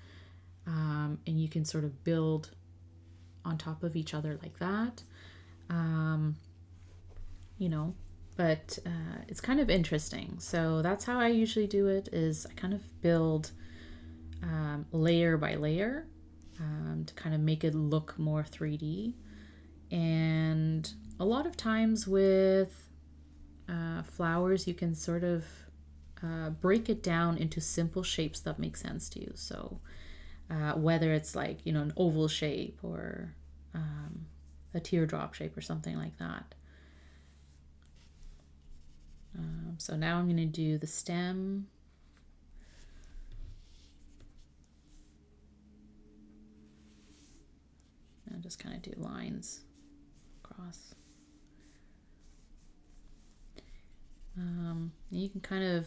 and you can sort of build on top of each other like that, you know, but it's kind of interesting. So that's how I usually do it, is I kind of build layer by layer to kind of make it look more 3D. And a lot of times with flowers, you can sort of break it down into simple shapes that make sense to you. So whether it's like, you know, an oval shape or a teardrop shape or something like that. So now I'm going to do the stem. And just kind of do lines across. You can kind of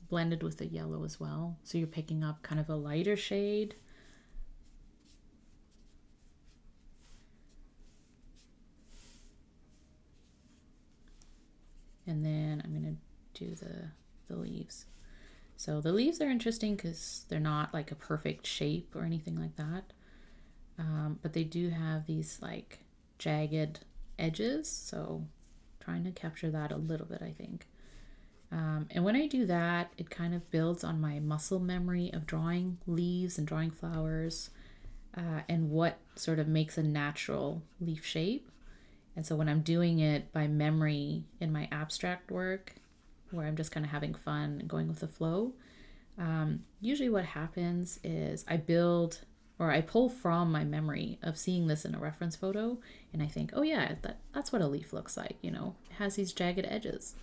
blend it with the yellow as well. So you're picking up kind of a lighter shade. And then I'm going to do the leaves. So the leaves are interesting because they're not like a perfect shape or anything like that. But they do have these like jagged edges. So trying to capture that a little bit, I think. And when I do that, it kind of builds on my muscle memory of drawing leaves and drawing flowers and what sort of makes a natural leaf shape. And so when I'm doing it by memory in my abstract work, where I'm just kind of having fun and going with the flow, usually what happens is I build or I pull from my memory of seeing this in a reference photo, and I think, oh yeah, that's what a leaf looks like, you know, it has these jagged edges,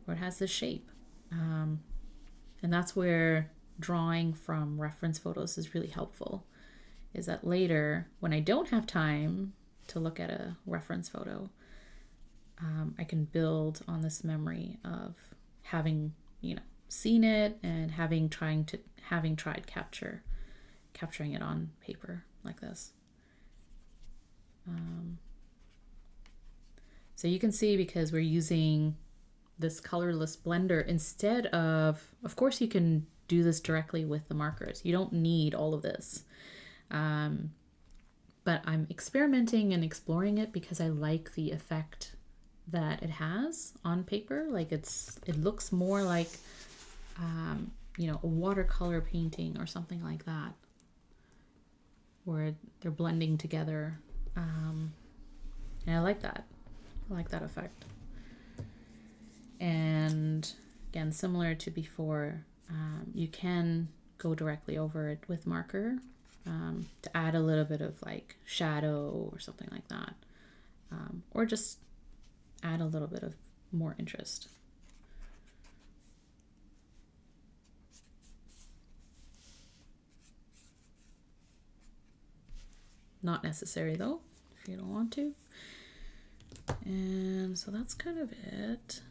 or it has this shape. And that's where drawing from reference photos is really helpful, is that later, when I don't have time to look at a reference photo, I can build on this memory of having, you know, seen it and having tried capturing it on paper like this. So you can see, because we're using this colorless blender instead of course you can do this directly with the markers. You don't need all of this. But I'm experimenting and exploring it because I like the effect that it has on paper. Like it looks more like, you know, a watercolor painting or something like that, where they're blending together. And I like that. I like that effect. And again, similar to before, you can go directly over it with marker to add a little bit of like shadow or something like that. Or just add a little bit of more interest. Not necessary though, if you don't want to. And so that's kind of it.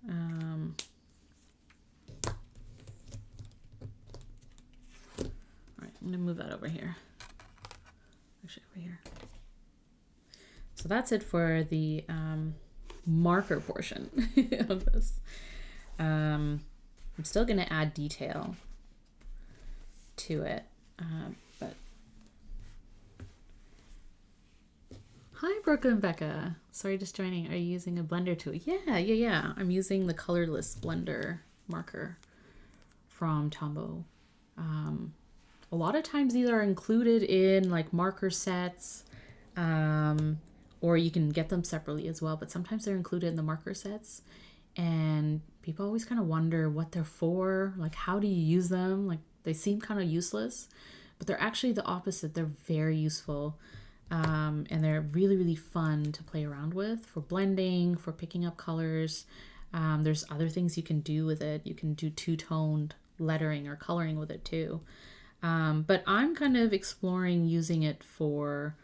All right, I'm gonna move that over here. Actually, over here. So that's it for the marker portion of this. I'm still gonna add detail to it, but hi Brooklyn Becca, sorry, just joining. Are you using a blender tool? Yeah, I'm using the Colorless blender marker from Tombow. A lot of times these are included in like marker sets, or you can get them separately as well, but sometimes they're included in the marker sets, and people always kind of wonder what they're for, like how do you use them? Like they seem kind of useless, but they're actually the opposite. They're very useful, and they're really, really fun to play around with for blending, for picking up colors. There's other things you can do with it. You can do two-toned lettering or coloring with it too. But I'm kind of exploring using it for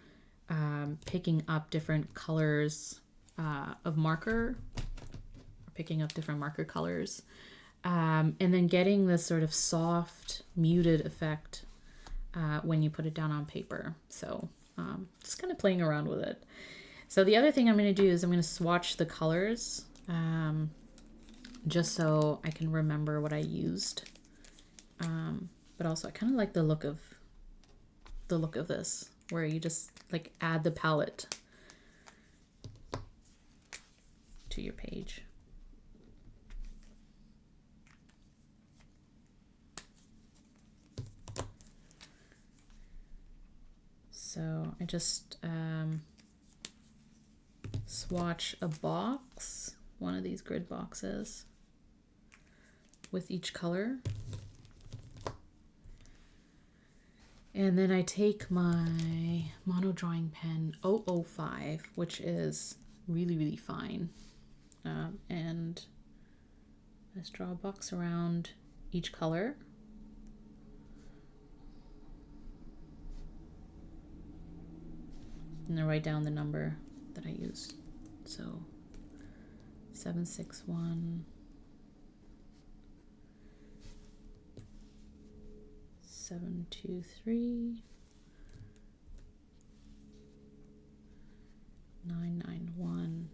picking up different colors of marker, or picking up different marker colors, and then getting this sort of soft, muted effect when you put it down on paper. So just kind of playing around with it. So the other thing I'm going to do is I'm going to swatch the colors just so I can remember what I used. But also I kind of like the look of this, where you just like add the palette to your page. So I just swatch a box, one of these grid boxes, with each color. And then I take my mono drawing pen 005, which is really, really fine. And let's draw a box around each color. And then write down the number that I used. So 761, 723, 991,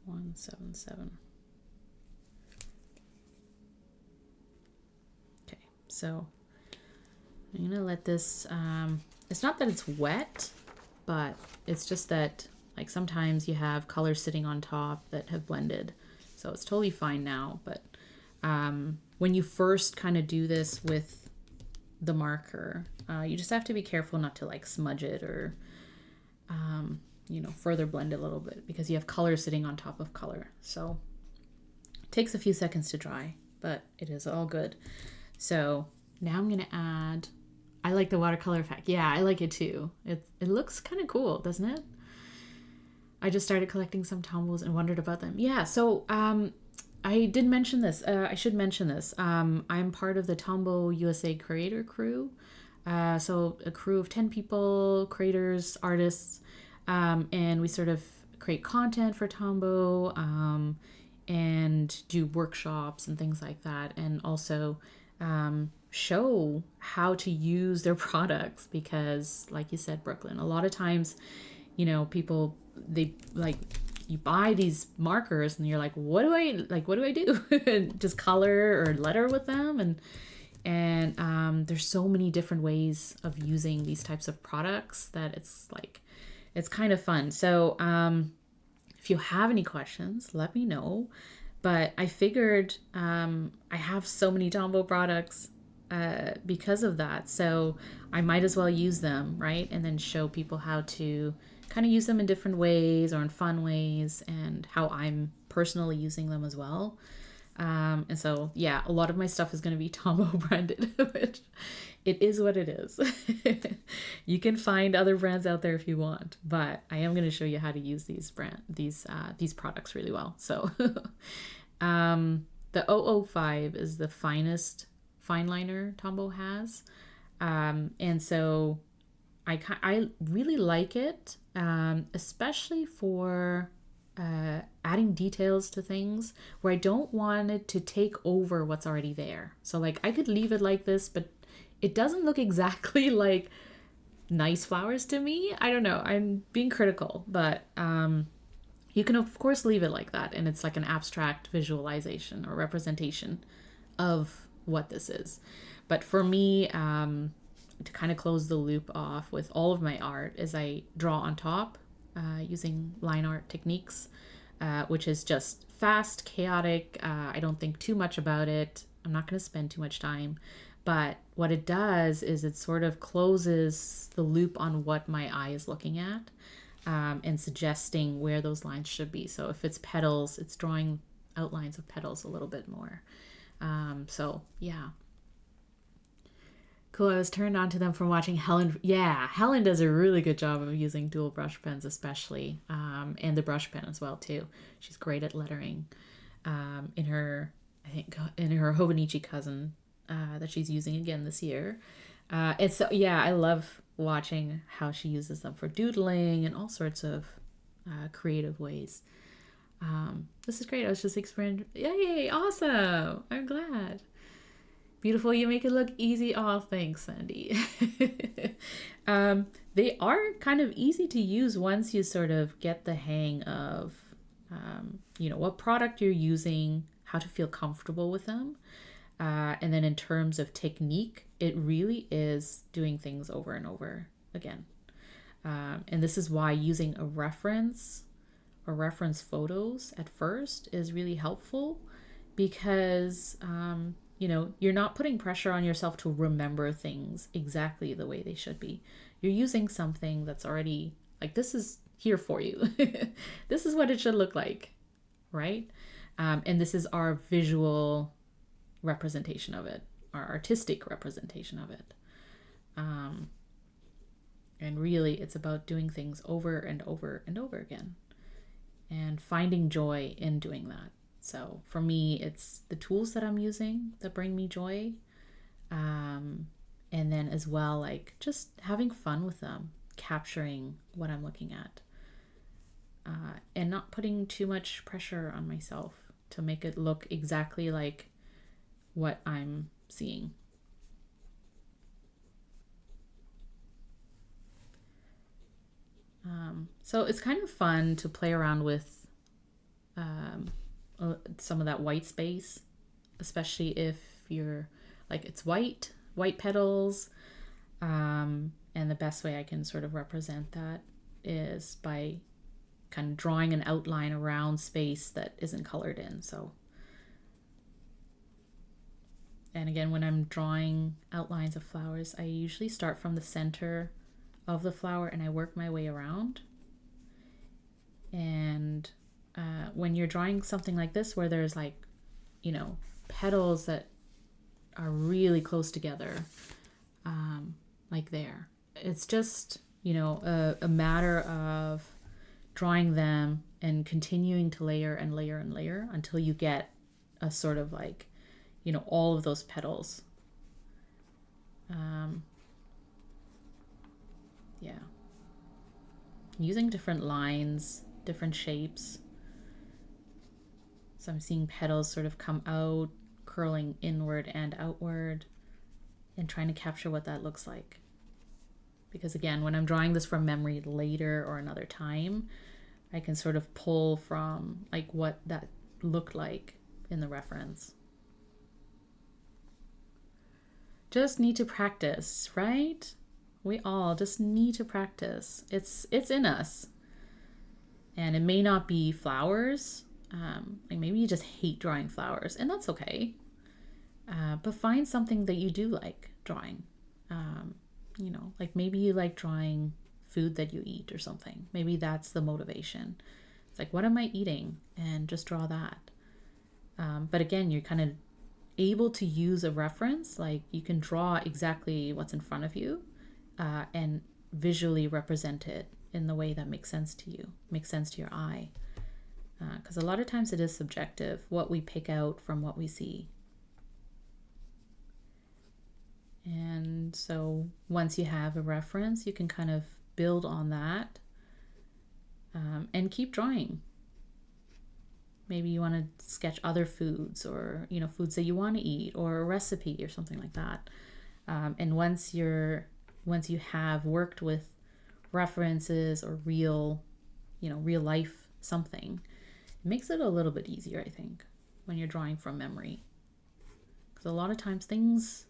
177. Okay, so I'm gonna let this, it's not that it's wet, but it's just that like sometimes you have colors sitting on top that have blended. So it's totally fine now, but when you first kind of do this with the marker, you just have to be careful not to like smudge it or, you know, further blend it a little bit because you have color sitting on top of color. So it takes a few seconds to dry, but it is all good. So now I'm going to add, I like the watercolor effect. Yeah, I like it too. It looks kind of cool, doesn't it? I just started collecting some Tombows and wondered about them. Yeah, so I did mention this. I should mention this. I'm part of the Tombow USA creator crew. So a crew of 10 people, creators, artists, and we sort of create content for Tombow and do workshops and things like that. And also show how to use their products because, like you said, Brooklyn, a lot of times, you know, people, they like, you buy these markers and you're like, what do I do? Just color or letter with them. And there's so many different ways of using these types of products that it's like, it's kind of fun. So if you have any questions, let me know. But I figured I have so many Tombow products because of that. So I might as well use them, right? And then show people how to kind of use them in different ways or in fun ways and how I'm personally using them as well. And so, yeah, a lot of my stuff is going to be Tombow branded, which it is what it is. You can find other brands out there if you want, but I am going to show you how to use these products really well. So, the 005 is the finest fine liner Tombow has. And so I really like it, especially for adding details to things where I don't want it to take over what's already there. So like I could leave it like this, but it doesn't look exactly like nice flowers to me. I don't know. I'm being critical, but you can of course leave it like that. And it's like an abstract visualization or representation of what this is. But for me, to kind of close the loop off with all of my art is I draw on top using line art techniques, which is just fast, chaotic. I don't think too much about it. I'm not going to spend too much time. But what it does is it sort of closes the loop on what my eye is looking at and suggesting where those lines should be. So if it's petals, it's drawing outlines of petals a little bit more. So yeah. Cool, I was turned on to them from watching Helen. Yeah, Helen does a really good job of using dual brush pens especially, and the brush pen as well too. She's great at lettering in her Hobonichi cousin that she's using again this year. And so, yeah, I love watching how she uses them for doodling and all sorts of creative ways. This is great. I was just experimenting. Yay, awesome. I'm glad. Beautiful, you make it look easy. Oh, thanks, Sandy. They are kind of easy to use once you sort of get the hang of, what product you're using, how to feel comfortable with them. And then in terms of technique, it really is doing things over and over again. And this is why using a reference or reference photos at first is really helpful because, you're not putting pressure on yourself to remember things exactly the way they should be. You're using something that's already like, this is here for you. This is what it should look like, right? And this is our visual representation of it, our artistic representation of it. And really, it's about doing things over and over and over again and finding joy in doing that. So for me, it's the tools that I'm using that bring me joy. And then as well, like just having fun with them, capturing what I'm looking at, and not putting too much pressure on myself to make it look exactly like what I'm seeing. So it's kind of fun to play around with some of that white space, especially if you're like, it's white petals. And the best way I can sort of represent that is by kind of drawing an outline around space that isn't colored in. So, and again, when I'm drawing outlines of flowers, I usually start from the center of the flower and I work my way around. And when you're drawing something like this, where there's like, you know, petals that are really close together, like there, it's just, you know, a matter of drawing them and continuing to layer and layer and layer until you get a sort of like, you know, all of those petals. Yeah. Using different lines, different shapes. So I'm seeing petals sort of come out, curling inward and outward, and trying to capture what that looks like. Because again, when I'm drawing this from memory later or another time, I can sort of pull from like what that looked like in the reference. Just need to practice, right? We all just need to practice. It's in us. And it may not be flowers. Like maybe you just hate drawing flowers, and that's okay. But find something that you do like drawing. You know, like maybe you like drawing food that you eat or something. Maybe that's the motivation. It's like, what am I eating? And just draw that. But again, you're kind of able to use a reference. Like you can draw exactly what's in front of you, and visually represent it in the way that makes sense to you, makes sense to your eye. Because a lot of times it is subjective, what we pick out from what we see. And so once you have a reference, you can kind of build on that, and keep drawing. Maybe you want to sketch other foods, or, you know, foods that you want to eat, or a recipe or something like that. And once you have worked with references or real life something, it makes it a little bit easier, I think, when you're drawing from memory. Because a lot of times things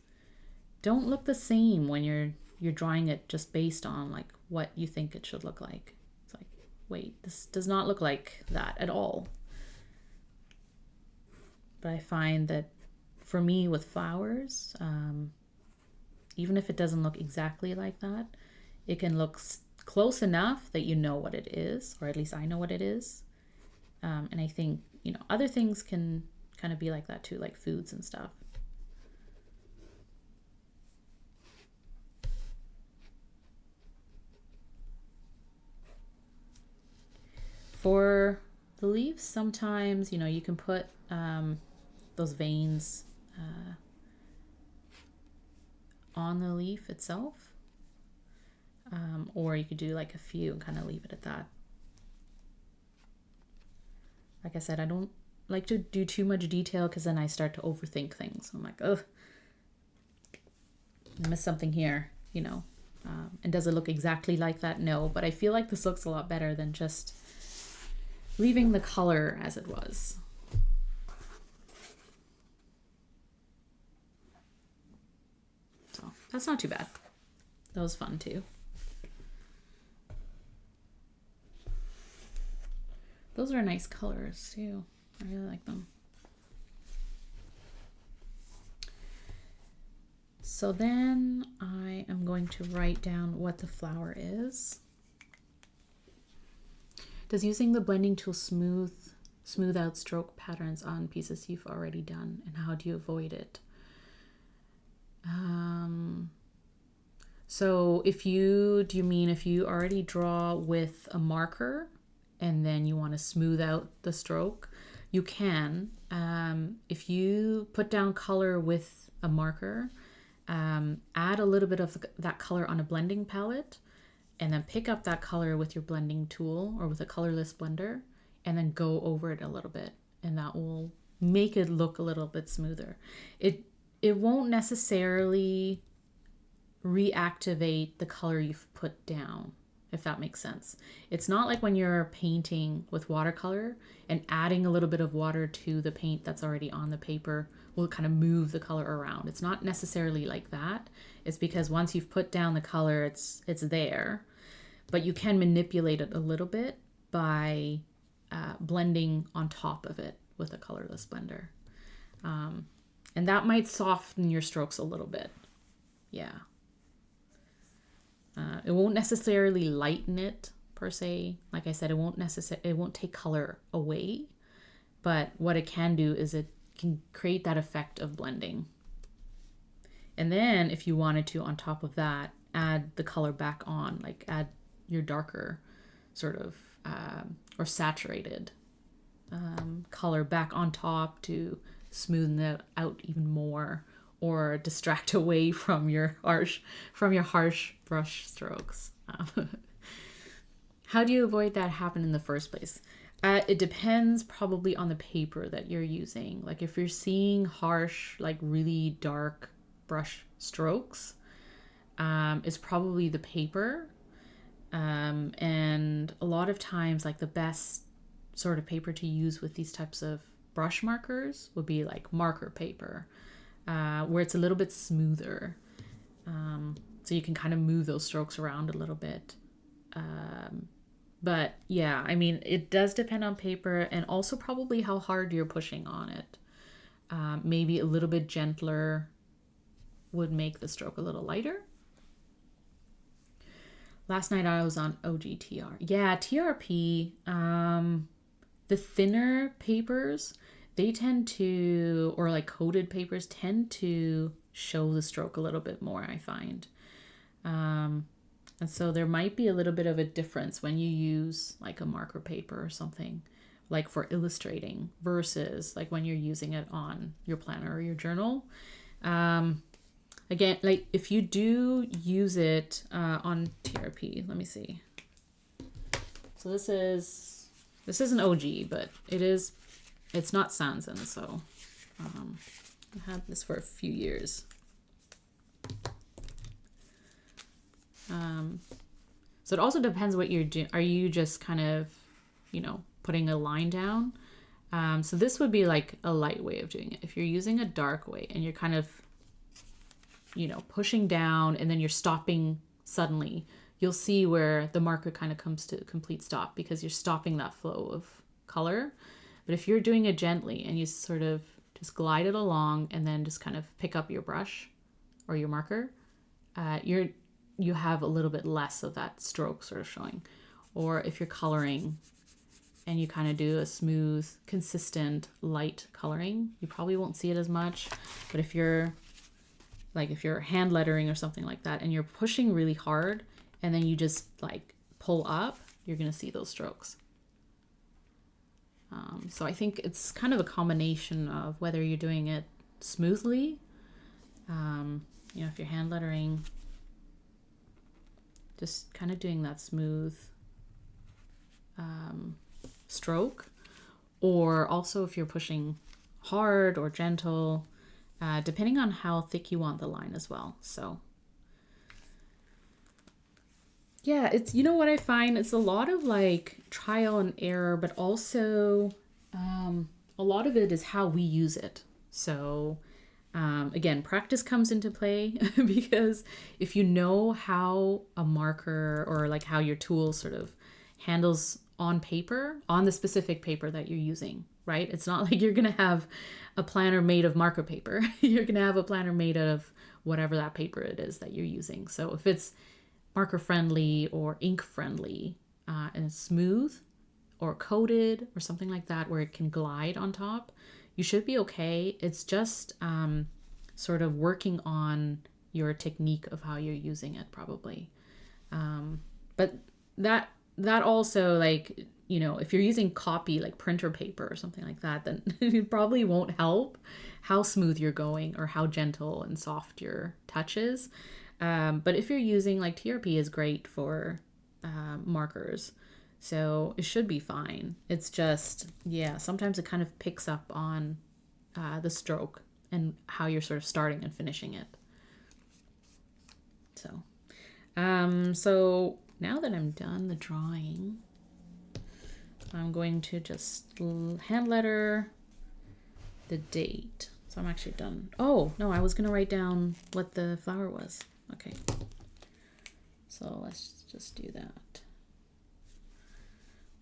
don't look the same when you're drawing it just based on like what you think it should look like. It's like, wait, this does not look like that at all. But I find that for me with flowers, even if it doesn't look exactly like that, it can look close enough that you know what it is, or at least I know what it is. And I think, you know, other things can kind of be like that too, like foods and stuff. For the leaves, sometimes, you know, you can put those veins on the leaf itself, or you could do like a few and kind of leave it at that. Like I said, I don't like to do too much detail because then I start to overthink things. I'm like, oh, I missed something here, you know. And does it look exactly like that? No, but I feel like this looks a lot better than just leaving the color as it was. So that's not too bad. That was fun too. Those are nice colors too. I really like them. So then I am going to write down what the flower is. Does using the blending tool smooth out stroke patterns on pieces you've already done, and how do you avoid it? So do you mean if you already draw with a marker and then you want to smooth out the stroke? you can, if you put down color with a marker, add a little bit of that color on a blending palette, and then pick up that color with your blending tool or with a colorless blender, and then go over it a little bit, and that will make it look a little bit smoother. It won't necessarily reactivate the color you've put down, if that makes sense. It's not like when you're painting with watercolor and adding a little bit of water to the paint that's already on the paper will kind of move the color around. It's not necessarily like that. It's because once you've put down the color, it's there, but you can manipulate it a little bit by blending on top of it with a colorless blender. And that might soften your strokes a little bit. Yeah. It won't necessarily lighten it per se. Like I said, it won't take color away, but what it can do is it can create that effect of blending. And then if you wanted to, on top of that, add the color back on, like add your darker sort of or saturated color back on top to smoothen it out even more, or distract away from your harsh brush strokes. How do you avoid that happening in the first place? It depends probably on the paper that you're using. Like if you're seeing harsh, like really dark brush strokes, it's probably the paper. And a lot of times, like the best sort of paper to use with these types of brush markers would be like marker paper, where it's a little bit smoother. So you can kind of move those strokes around a little bit. But yeah, I mean, it does depend on paper and also probably how hard you're pushing on it. Maybe a little bit gentler would make the stroke a little lighter. Last night I was on OGTR. Yeah, TRP, the thinner papers, they tend to, or like coated papers, tend to show the stroke a little bit more, I find. And so there might be a little bit of a difference when you use like a marker paper or something, like for illustrating, versus like when you're using it on your planner or your journal. Again, like if you do use it on TRP, let me see. So this is an OG, but it's not Sanzen, so I had this for a few years. So it also depends what you're doing. Are you just kind of, putting a line down? So this would be like a light way of doing it. If you're using a dark way and you're kind of, pushing down and then you're stopping suddenly, you'll see where the marker kind of comes to a complete stop because you're stopping that flow of color. But if you're doing it gently and you sort of just glide it along and then just kind of pick up your brush or your marker, you have a little bit less of that stroke sort of showing. Or if you're coloring and you kind of do a smooth, consistent, light coloring, you probably won't see it as much. But if you're hand lettering or something like that and you're pushing really hard and then you just like pull up, you're going to see those strokes. So I think it's kind of a combination of whether you're doing it smoothly, if you're hand lettering, just kind of doing that smooth stroke, or also if you're pushing hard or gentle, depending on how thick you want the line as well. So yeah, it's, what I find, it's a lot of like trial and error, but also a lot of it is how we use it. So again, practice comes into play because if you know how a marker or like how your tool sort of handles on paper, on the specific paper that you're using, right? It's not like you're going to have a planner made of marker paper. You're going to have a planner made of whatever that paper it is that you're using. So if it's marker friendly or ink friendly and it's smooth or coated or something like that where it can glide on top, you should be okay. It's just sort of working on your technique of how you're using it probably. But that that also, like, you know, if you're using copy, like printer paper or something like that, then it probably won't help how smooth you're going or how gentle and soft your touch is. But if you're using, like, TRP is great for markers, so it should be fine. It's just, yeah, sometimes it kind of picks up on the stroke and how you're sort of starting and finishing it. So now that I'm done the drawing, I'm going to just hand letter the date. So I'm actually done. Oh, no, I was going to write down what the flower was. Okay. So let's just do that.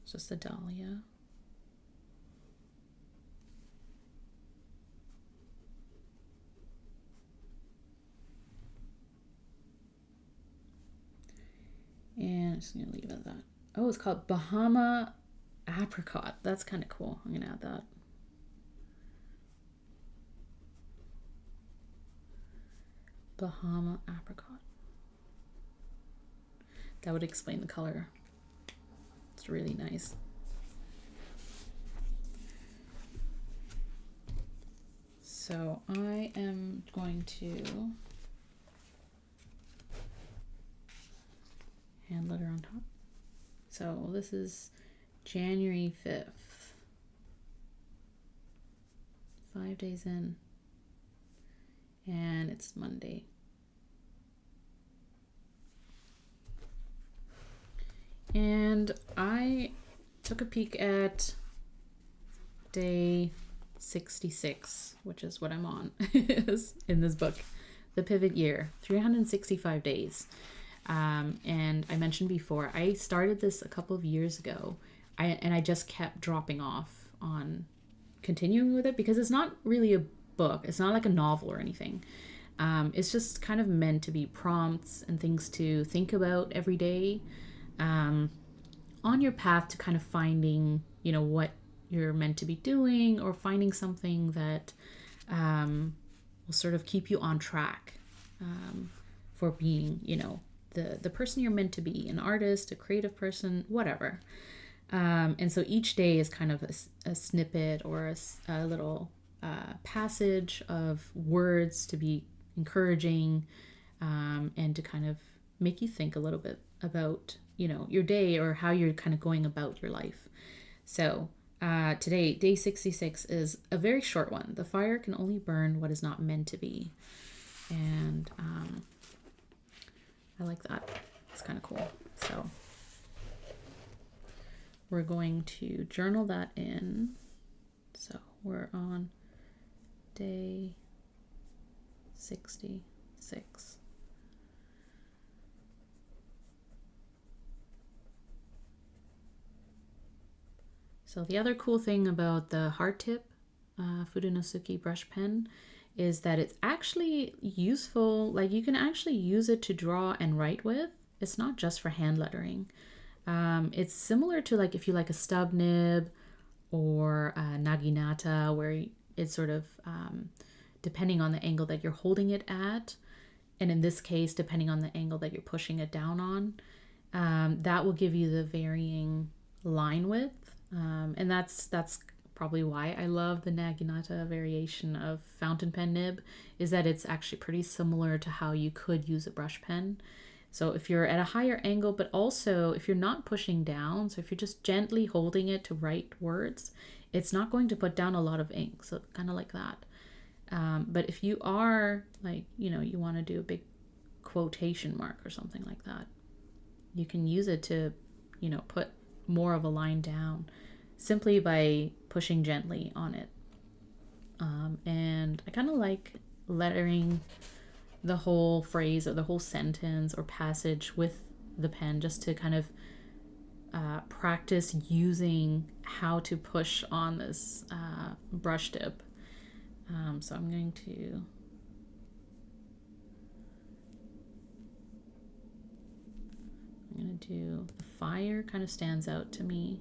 It's just a dahlia. And I'm just going to leave it at that. Oh, it's called Bahama Apricot. That's kind of cool. I'm going to add that. Bahama Apricot. That would explain the color. It's really nice. So I am going to hand letter on top. So this is January 5th. 5 days in. And it's Monday. And I took a peek at day 66, which is what I'm on in this book. The pivot year, 365 days. And I mentioned before, I started this a couple of years ago, and I just kept dropping off on continuing with it because it's not really a book. It's not like a novel or anything. It's just kind of meant to be prompts and things to think about every day, on your path to kind of finding, you know, what you're meant to be doing, or finding something that will sort of keep you on track for being, you know, the person you're meant to be, an artist, a creative person, whatever. And so each day is kind of a snippet or a little passage of words to be encouraging, and to kind of make you think a little bit about, you know, your day or how you're kind of going about your life. So today, day 66 is a very short one. The fire can only burn what is not meant to be. And I like that. It's kind of cool. So we're going to journal that in. So we're on day 66. So the other cool thing about the hard tip Fudenosuke brush pen is that it's actually useful. Like, you can actually use it to draw and write with. It's not just for hand lettering. It's similar to, like, if you like a stub nib or a naginata, where it's sort of depending on the angle that you're holding it at, and in this case, depending on the angle that you're pushing it down on, that will give you the varying line width. And that's probably why I love the naginata variation of fountain pen nib, is that it's actually pretty similar to how you could use a brush pen. So if you're at a higher angle, but also if you're not pushing down, so if you're just gently holding it to write words, it's not going to put down a lot of ink. So kind of like that. But if you are, like, you know, you want to do a big quotation mark or something like that, you can use it to, you know, put more of a line down simply by pushing gently on it. And I kind of like lettering the whole phrase or the whole sentence or passage with the pen, just to kind of practice using how to push on this brush tip. So I'm going to do the fire. Kind of stands out to me.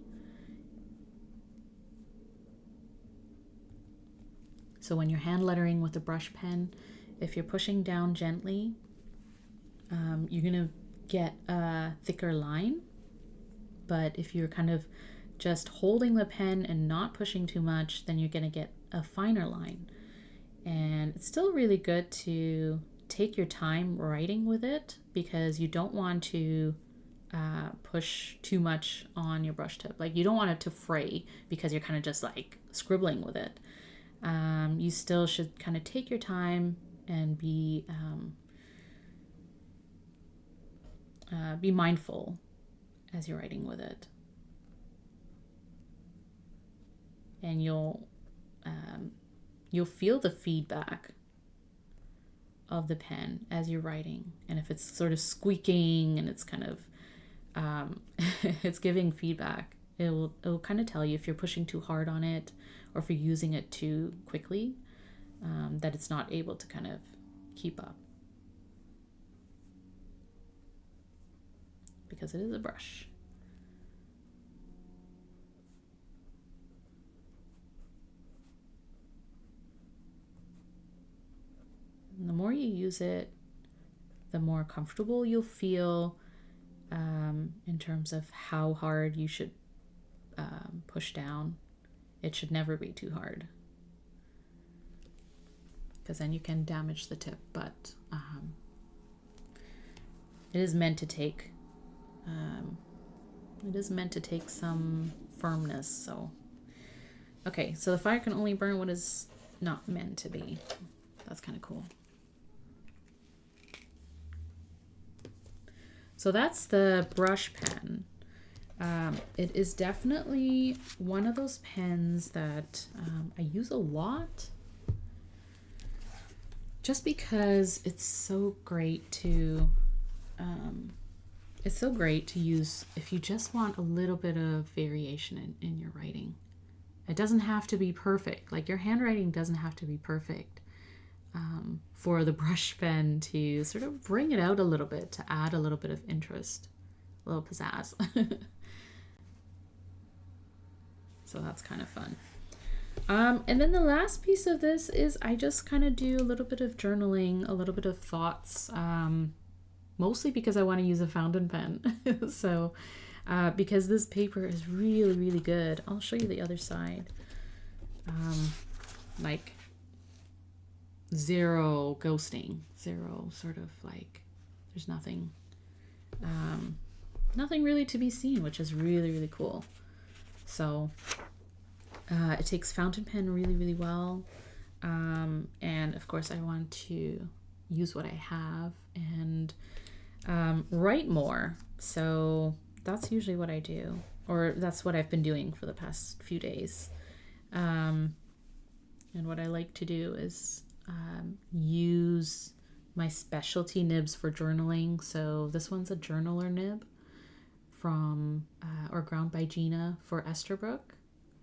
So when you're hand lettering with a brush pen, if you're pushing down gently, you're gonna get a thicker line. But if you're kind of just holding the pen and not pushing too much, then you're going to get a finer line. And it's still really good to take your time writing with it, because you don't want to push too much on your brush tip. Like, you don't want it to fray because you're kind of just like scribbling with it. You still should kind of take your time and be mindful as you're writing with it. And you'll feel the feedback of the pen as you're writing. And if it's sort of squeaking and it's kind of it's giving feedback, it'll kind of tell you if you're pushing too hard on it or if you're using it too quickly, that it's not able to kind of keep up, because it is a brush. And the more you use it, the more comfortable you'll feel in terms of how hard you should push down. It should never be too hard, because then you can damage the tip. But it is meant to take some firmness. So okay, so the fire can only burn what is not meant to be. That's kind of cool. So that's the brush pen. It is definitely one of those pens that I use a lot, just because it's so great to use if you just want a little bit of variation in your writing. It doesn't have to be perfect. Like, your handwriting doesn't have to be perfect for the brush pen to sort of bring it out a little bit, to add a little bit of interest, a little pizzazz. So that's kind of fun. And then the last piece of this is I just kind of do a little bit of journaling, a little bit of thoughts, mostly because I want to use a fountain pen. So because this paper is really, really good. I'll show you the other side. Like, zero ghosting, zero sort of like, there's nothing really to be seen, which is really, really cool. So it takes fountain pen really, really well. And of course I want to use what I have and write more. So that's usually what I do, or that's what I've been doing for the past few days. And what I like to do is use my specialty nibs for journaling. So this one's a journaler nib from or ground by Gena for Esterbrook,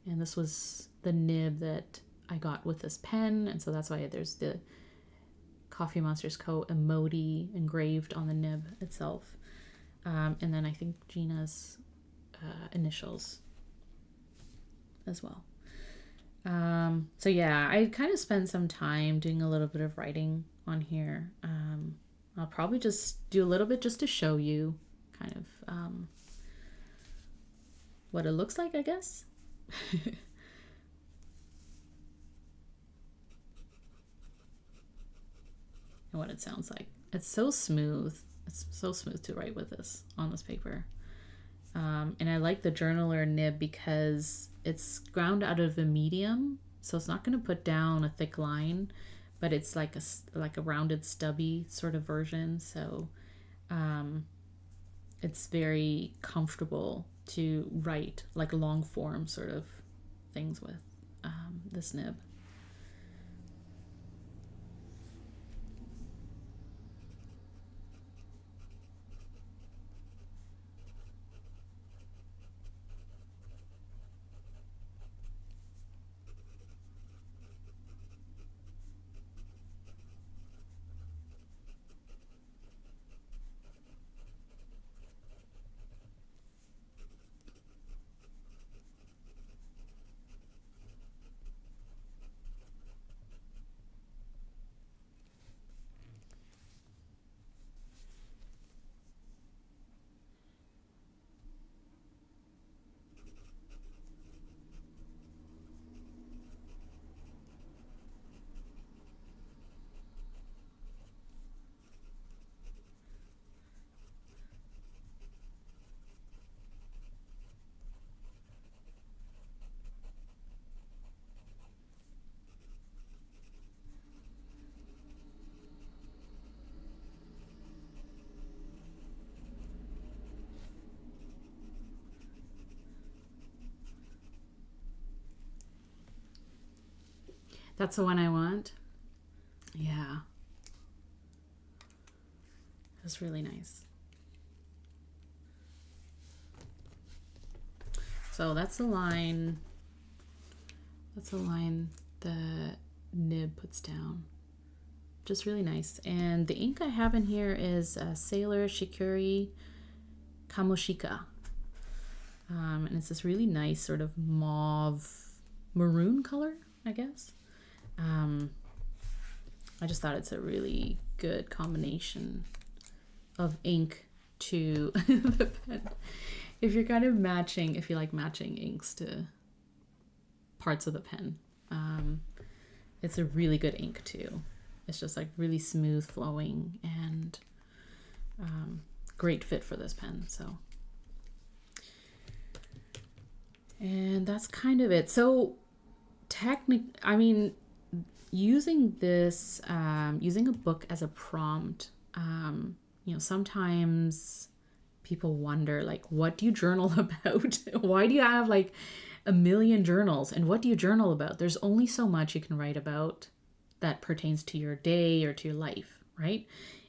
and this was the nib that I got with this pen, and so that's why there's the TheCoffeeMonsterzCo emoji engraved on the nib itself, and then I think Gena's initials as well. So yeah, I kind of spent some time doing a little bit of writing on here. I'll probably just do a little bit just to show you kind of what it looks like, I guess. And what it sounds like. It's so smooth. It's so smooth to write with this on this paper. And I like the journaler nib because it's ground out of a medium, so it's not going to put down a thick line, but it's like a rounded stubby sort of version. So it's very comfortable to write like long form sort of things with this nib. That's the one I want. Yeah. That's really nice. So that's the line. That's the line the nib puts down. Just really nice. And the ink I have in here is Sailor Shikuri Kamoshika. And it's this really nice sort of mauve maroon color, I guess. I just thought it's a really good combination of ink to the pen. If you're kind of matching, if you like matching inks to parts of the pen, it's a really good ink too. It's just like really smooth flowing and great fit for this pen. So, and that's kind of it. So I mean, using this, using a book as a prompt, you know, sometimes people wonder, like, what do you journal about? Why do you have like a million journals? And what do you journal about? There's only so much you can write about that pertains to your day or to your life, right?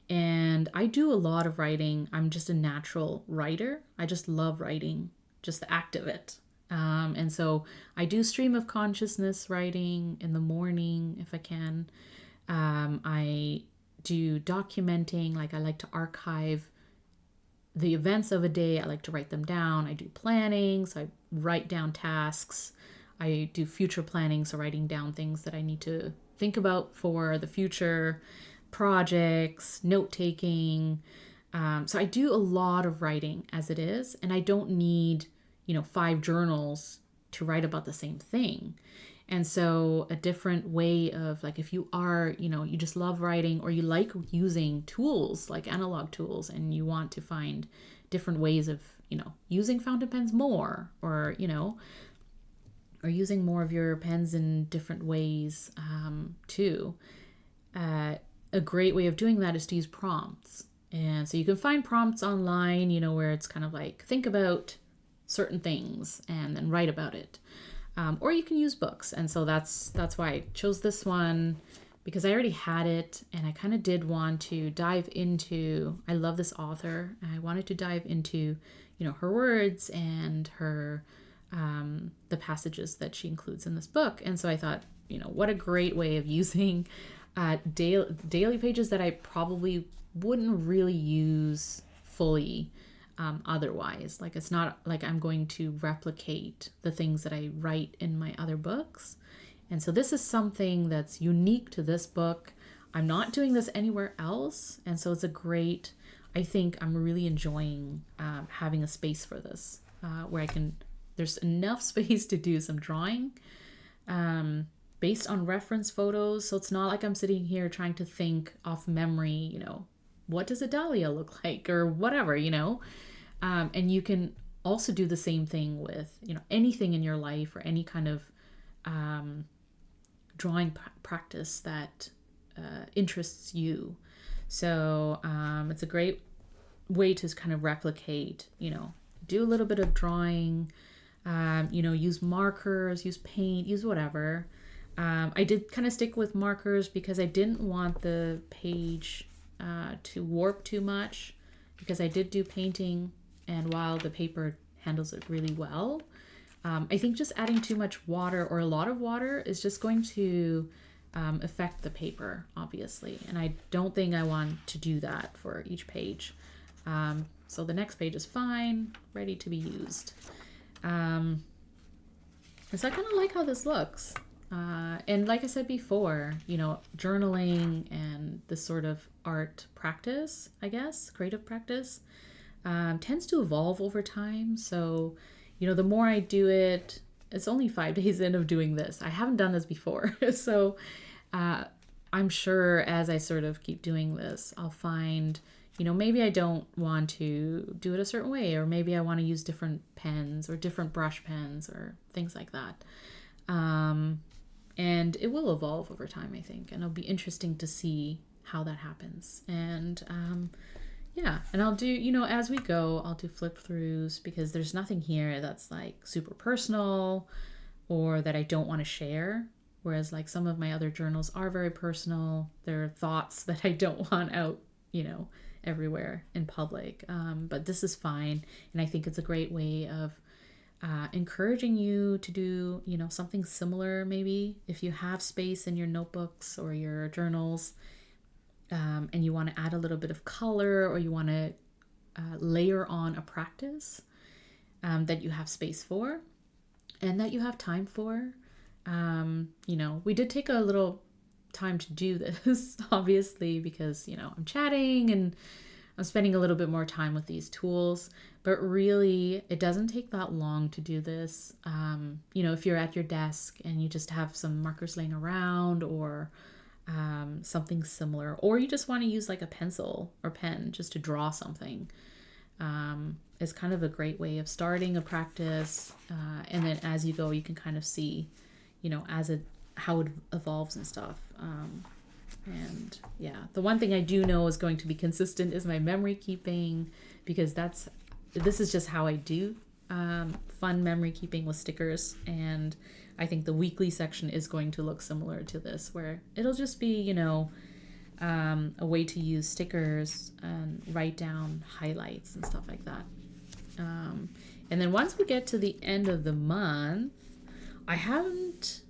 And I do a lot of writing. I'm just a natural writer. I just love writing, just the act of it. And so I do stream of consciousness writing in the morning if I can. I do documenting, like I like to archive the events of a day. I like to write them down. I do planning, so I write down tasks. I do future planning, so writing down things that I need to think about for the future, projects, note-taking. So I do a lot of writing as it is, and I don't need 5 journals to write about the same thing. And so a different way of, like, if you are, you just love writing, or you like using tools like analog tools, and you want to find different ways of, using fountain pens more, or, or using more of your pens in different ways too. A great way of doing that is to use prompts. And so you can find prompts online, where it's kind of like, think about certain things and then write about it. Or you can use books. And so that's why I chose this one, because I already had it, and I kind of did want to dive into, I love this author. I wanted to dive into, her words and her, the passages that she includes in this book. And so I thought, what a great way of using daily pages that I probably wouldn't really use fully otherwise. Like, it's not like I'm going to replicate the things that I write in my other books. And so this is something that's unique to this book. I'm not doing this anywhere else. And so it's a great, I think I'm really enjoying having a space for this, where there's enough space to do some drawing based on reference photos. So it's not like I'm sitting here trying to think off memory, what does a dahlia look like, or whatever, and you can also do the same thing with, anything in your life, or any kind of drawing practice that interests you. So it's a great way to kind of replicate, do a little bit of drawing, use markers, use paint, use whatever. I did kind of stick with markers because I didn't want the page to warp too much, because I did do painting, and while the paper handles it really well, I think just adding too much water, or a lot of water, is just going to affect the paper, obviously. And I don't think I want to do that for each page. So the next page is fine, ready to be used. And so I kind of like how this looks. And like I said before, journaling and this sort of art practice, I guess, creative practice, tends to evolve over time. So, the more I do it, it's only 5 days in of doing this. I haven't done this before. So I'm sure as I sort of keep doing this, I'll find, maybe I don't want to do it a certain way, or maybe I want to use different pens or different brush pens or things like that. And it will evolve over time, I think. And it'll be interesting to see how that happens. And and I'll do, as we go, I'll do flip throughs, because there's nothing here that's like super personal or that I don't want to share. Whereas like some of my other journals are very personal. They're thoughts that I don't want out, everywhere in public. But this is fine. And I think it's a great way of encouraging you to do, something similar maybe if you have space in your notebooks or your journals, and you want to add a little bit of color, or you want to layer on a practice that you have space for and that you have time for. We did take a little time to do this, obviously, because, I'm chatting and I'm spending a little bit more time with these tools, but really it doesn't take that long to do this. If you're at your desk and you just have some markers laying around, or something similar, or you just want to use like a pencil or pen just to draw something, is kind of a great way of starting a practice. And then as you go, you can kind of see, how it evolves and stuff. And yeah, the one thing I do know is going to be consistent is my memory keeping, because this is just how I do fun memory keeping with stickers. And I think the weekly section is going to look similar to this, where it'll just be, a way to use stickers and write down highlights and stuff like that. And then once we get to the end of the month, I haven't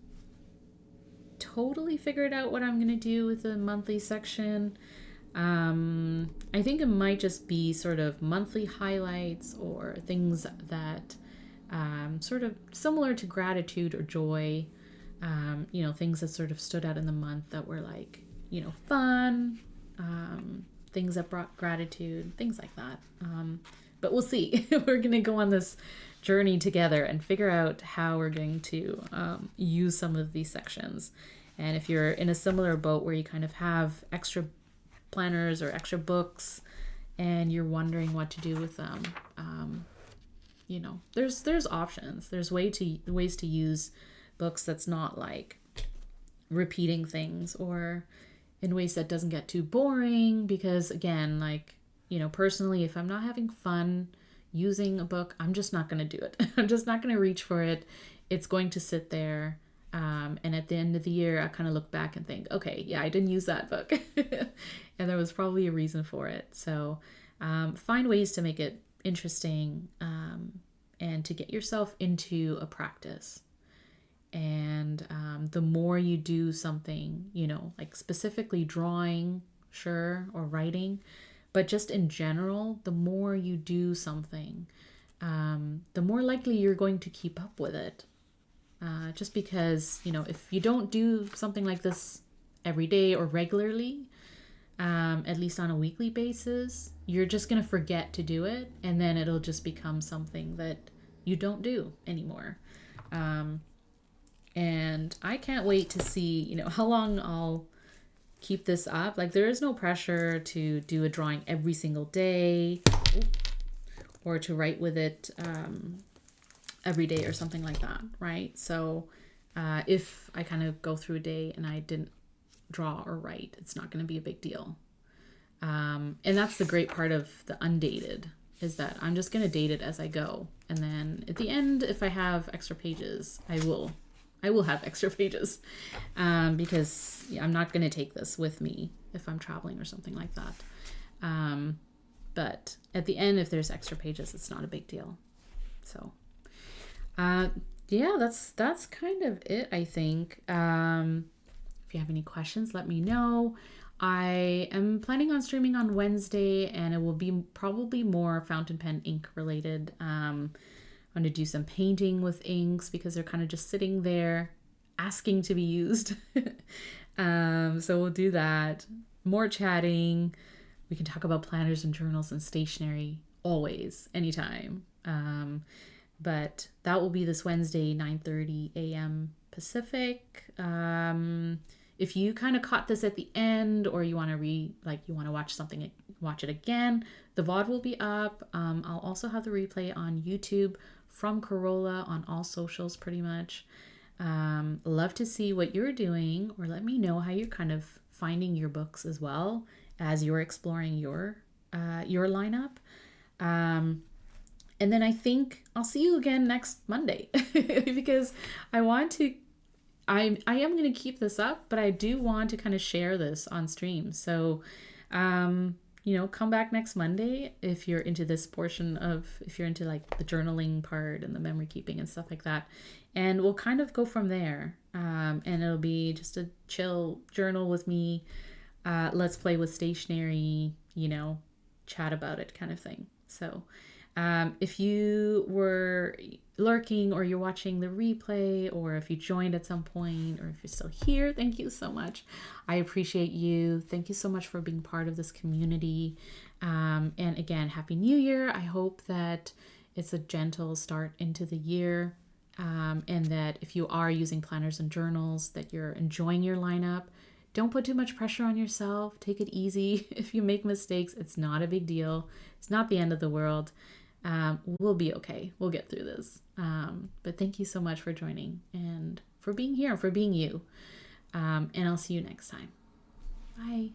totally figured out what I'm going to do with the monthly section. I think it might just be sort of monthly highlights or things that sort of similar to gratitude or joy, things that sort of stood out in the month that were like, fun, things that brought gratitude, things like that. But we'll see. We're going to go on this journey together and figure out how we're going to use some of these sections. And if you're in a similar boat where you kind of have extra planners or extra books and you're wondering what to do with them, there's options. There's ways to use books that's not like repeating things, or in ways that doesn't get too boring. Because again, like, personally, if I'm not having fun using a book, I'm just not going to do it. I'm just not going to reach for it. It's going to sit there. And at the end of the year, I kind of look back and think, okay, yeah, I didn't use that book. And there was probably a reason for it. So find ways to make it interesting, and to get yourself into a practice. And the more you do something, like specifically drawing, sure, or writing, but just in general, the more you do something, the more likely you're going to keep up with it. Just because, if you don't do something like this every day or regularly, at least on a weekly basis, you're just going to forget to do it. And then it'll just become something that you don't do anymore. And I can't wait to see, how long I'll keep this up. Like, there is no pressure to do a drawing every single day, or to write with it every day or something like that, right? So if I kind of go through a day and I didn't draw or write, it's not going to be a big deal. And that's the great part of the undated, is that I'm just going to date it as I go. And then at the end, if I have extra pages, I will have extra pages, because I'm not going to take this with me if I'm traveling or something like that. But at the end, if there's extra pages, it's not a big deal. So yeah, that's kind of it, I think. If you have any questions, let me know. I am planning on streaming on Wednesday, and it will be probably more fountain pen ink related. I'm going to do some painting with inks because they're kind of just sitting there asking to be used. So we'll do that. More chatting. We can talk about planners and journals and stationery always, anytime. But that will be this Wednesday, 9:30 a.m. Pacific. If you kind of caught this at the end, or you want to watch it again, the VOD will be up. I'll also have the replay on YouTube from Corolla on all socials pretty much. Love to see what you're doing, or let me know how you're kind of finding your books as well as you're exploring your lineup. And then I think I'll see you again next Monday because I want to I am going to keep this up, but I do want to kind of share this on stream. So, come back next Monday if you're into this portion if you're into like the journaling part and the memory keeping and stuff like that. And we'll kind of go from there. And it'll be just a chill journal with me. Let's play with stationery, chat about it kind of thing. So if you were lurking or you're watching the replay, or if you joined at some point, or if you're still here, thank you so much. I appreciate you. Thank you so much for being part of this community. And again, Happy New Year. I hope that it's a gentle start into the year, and that if you are using planners and journals, that you're enjoying your lineup. Don't put too much pressure on yourself. Take it easy. If you make mistakes, it's not a big deal. It's not the end of the world. We'll be okay. We'll get through this. But thank you so much for joining and for being here, for being you. And I'll see you next time. Bye.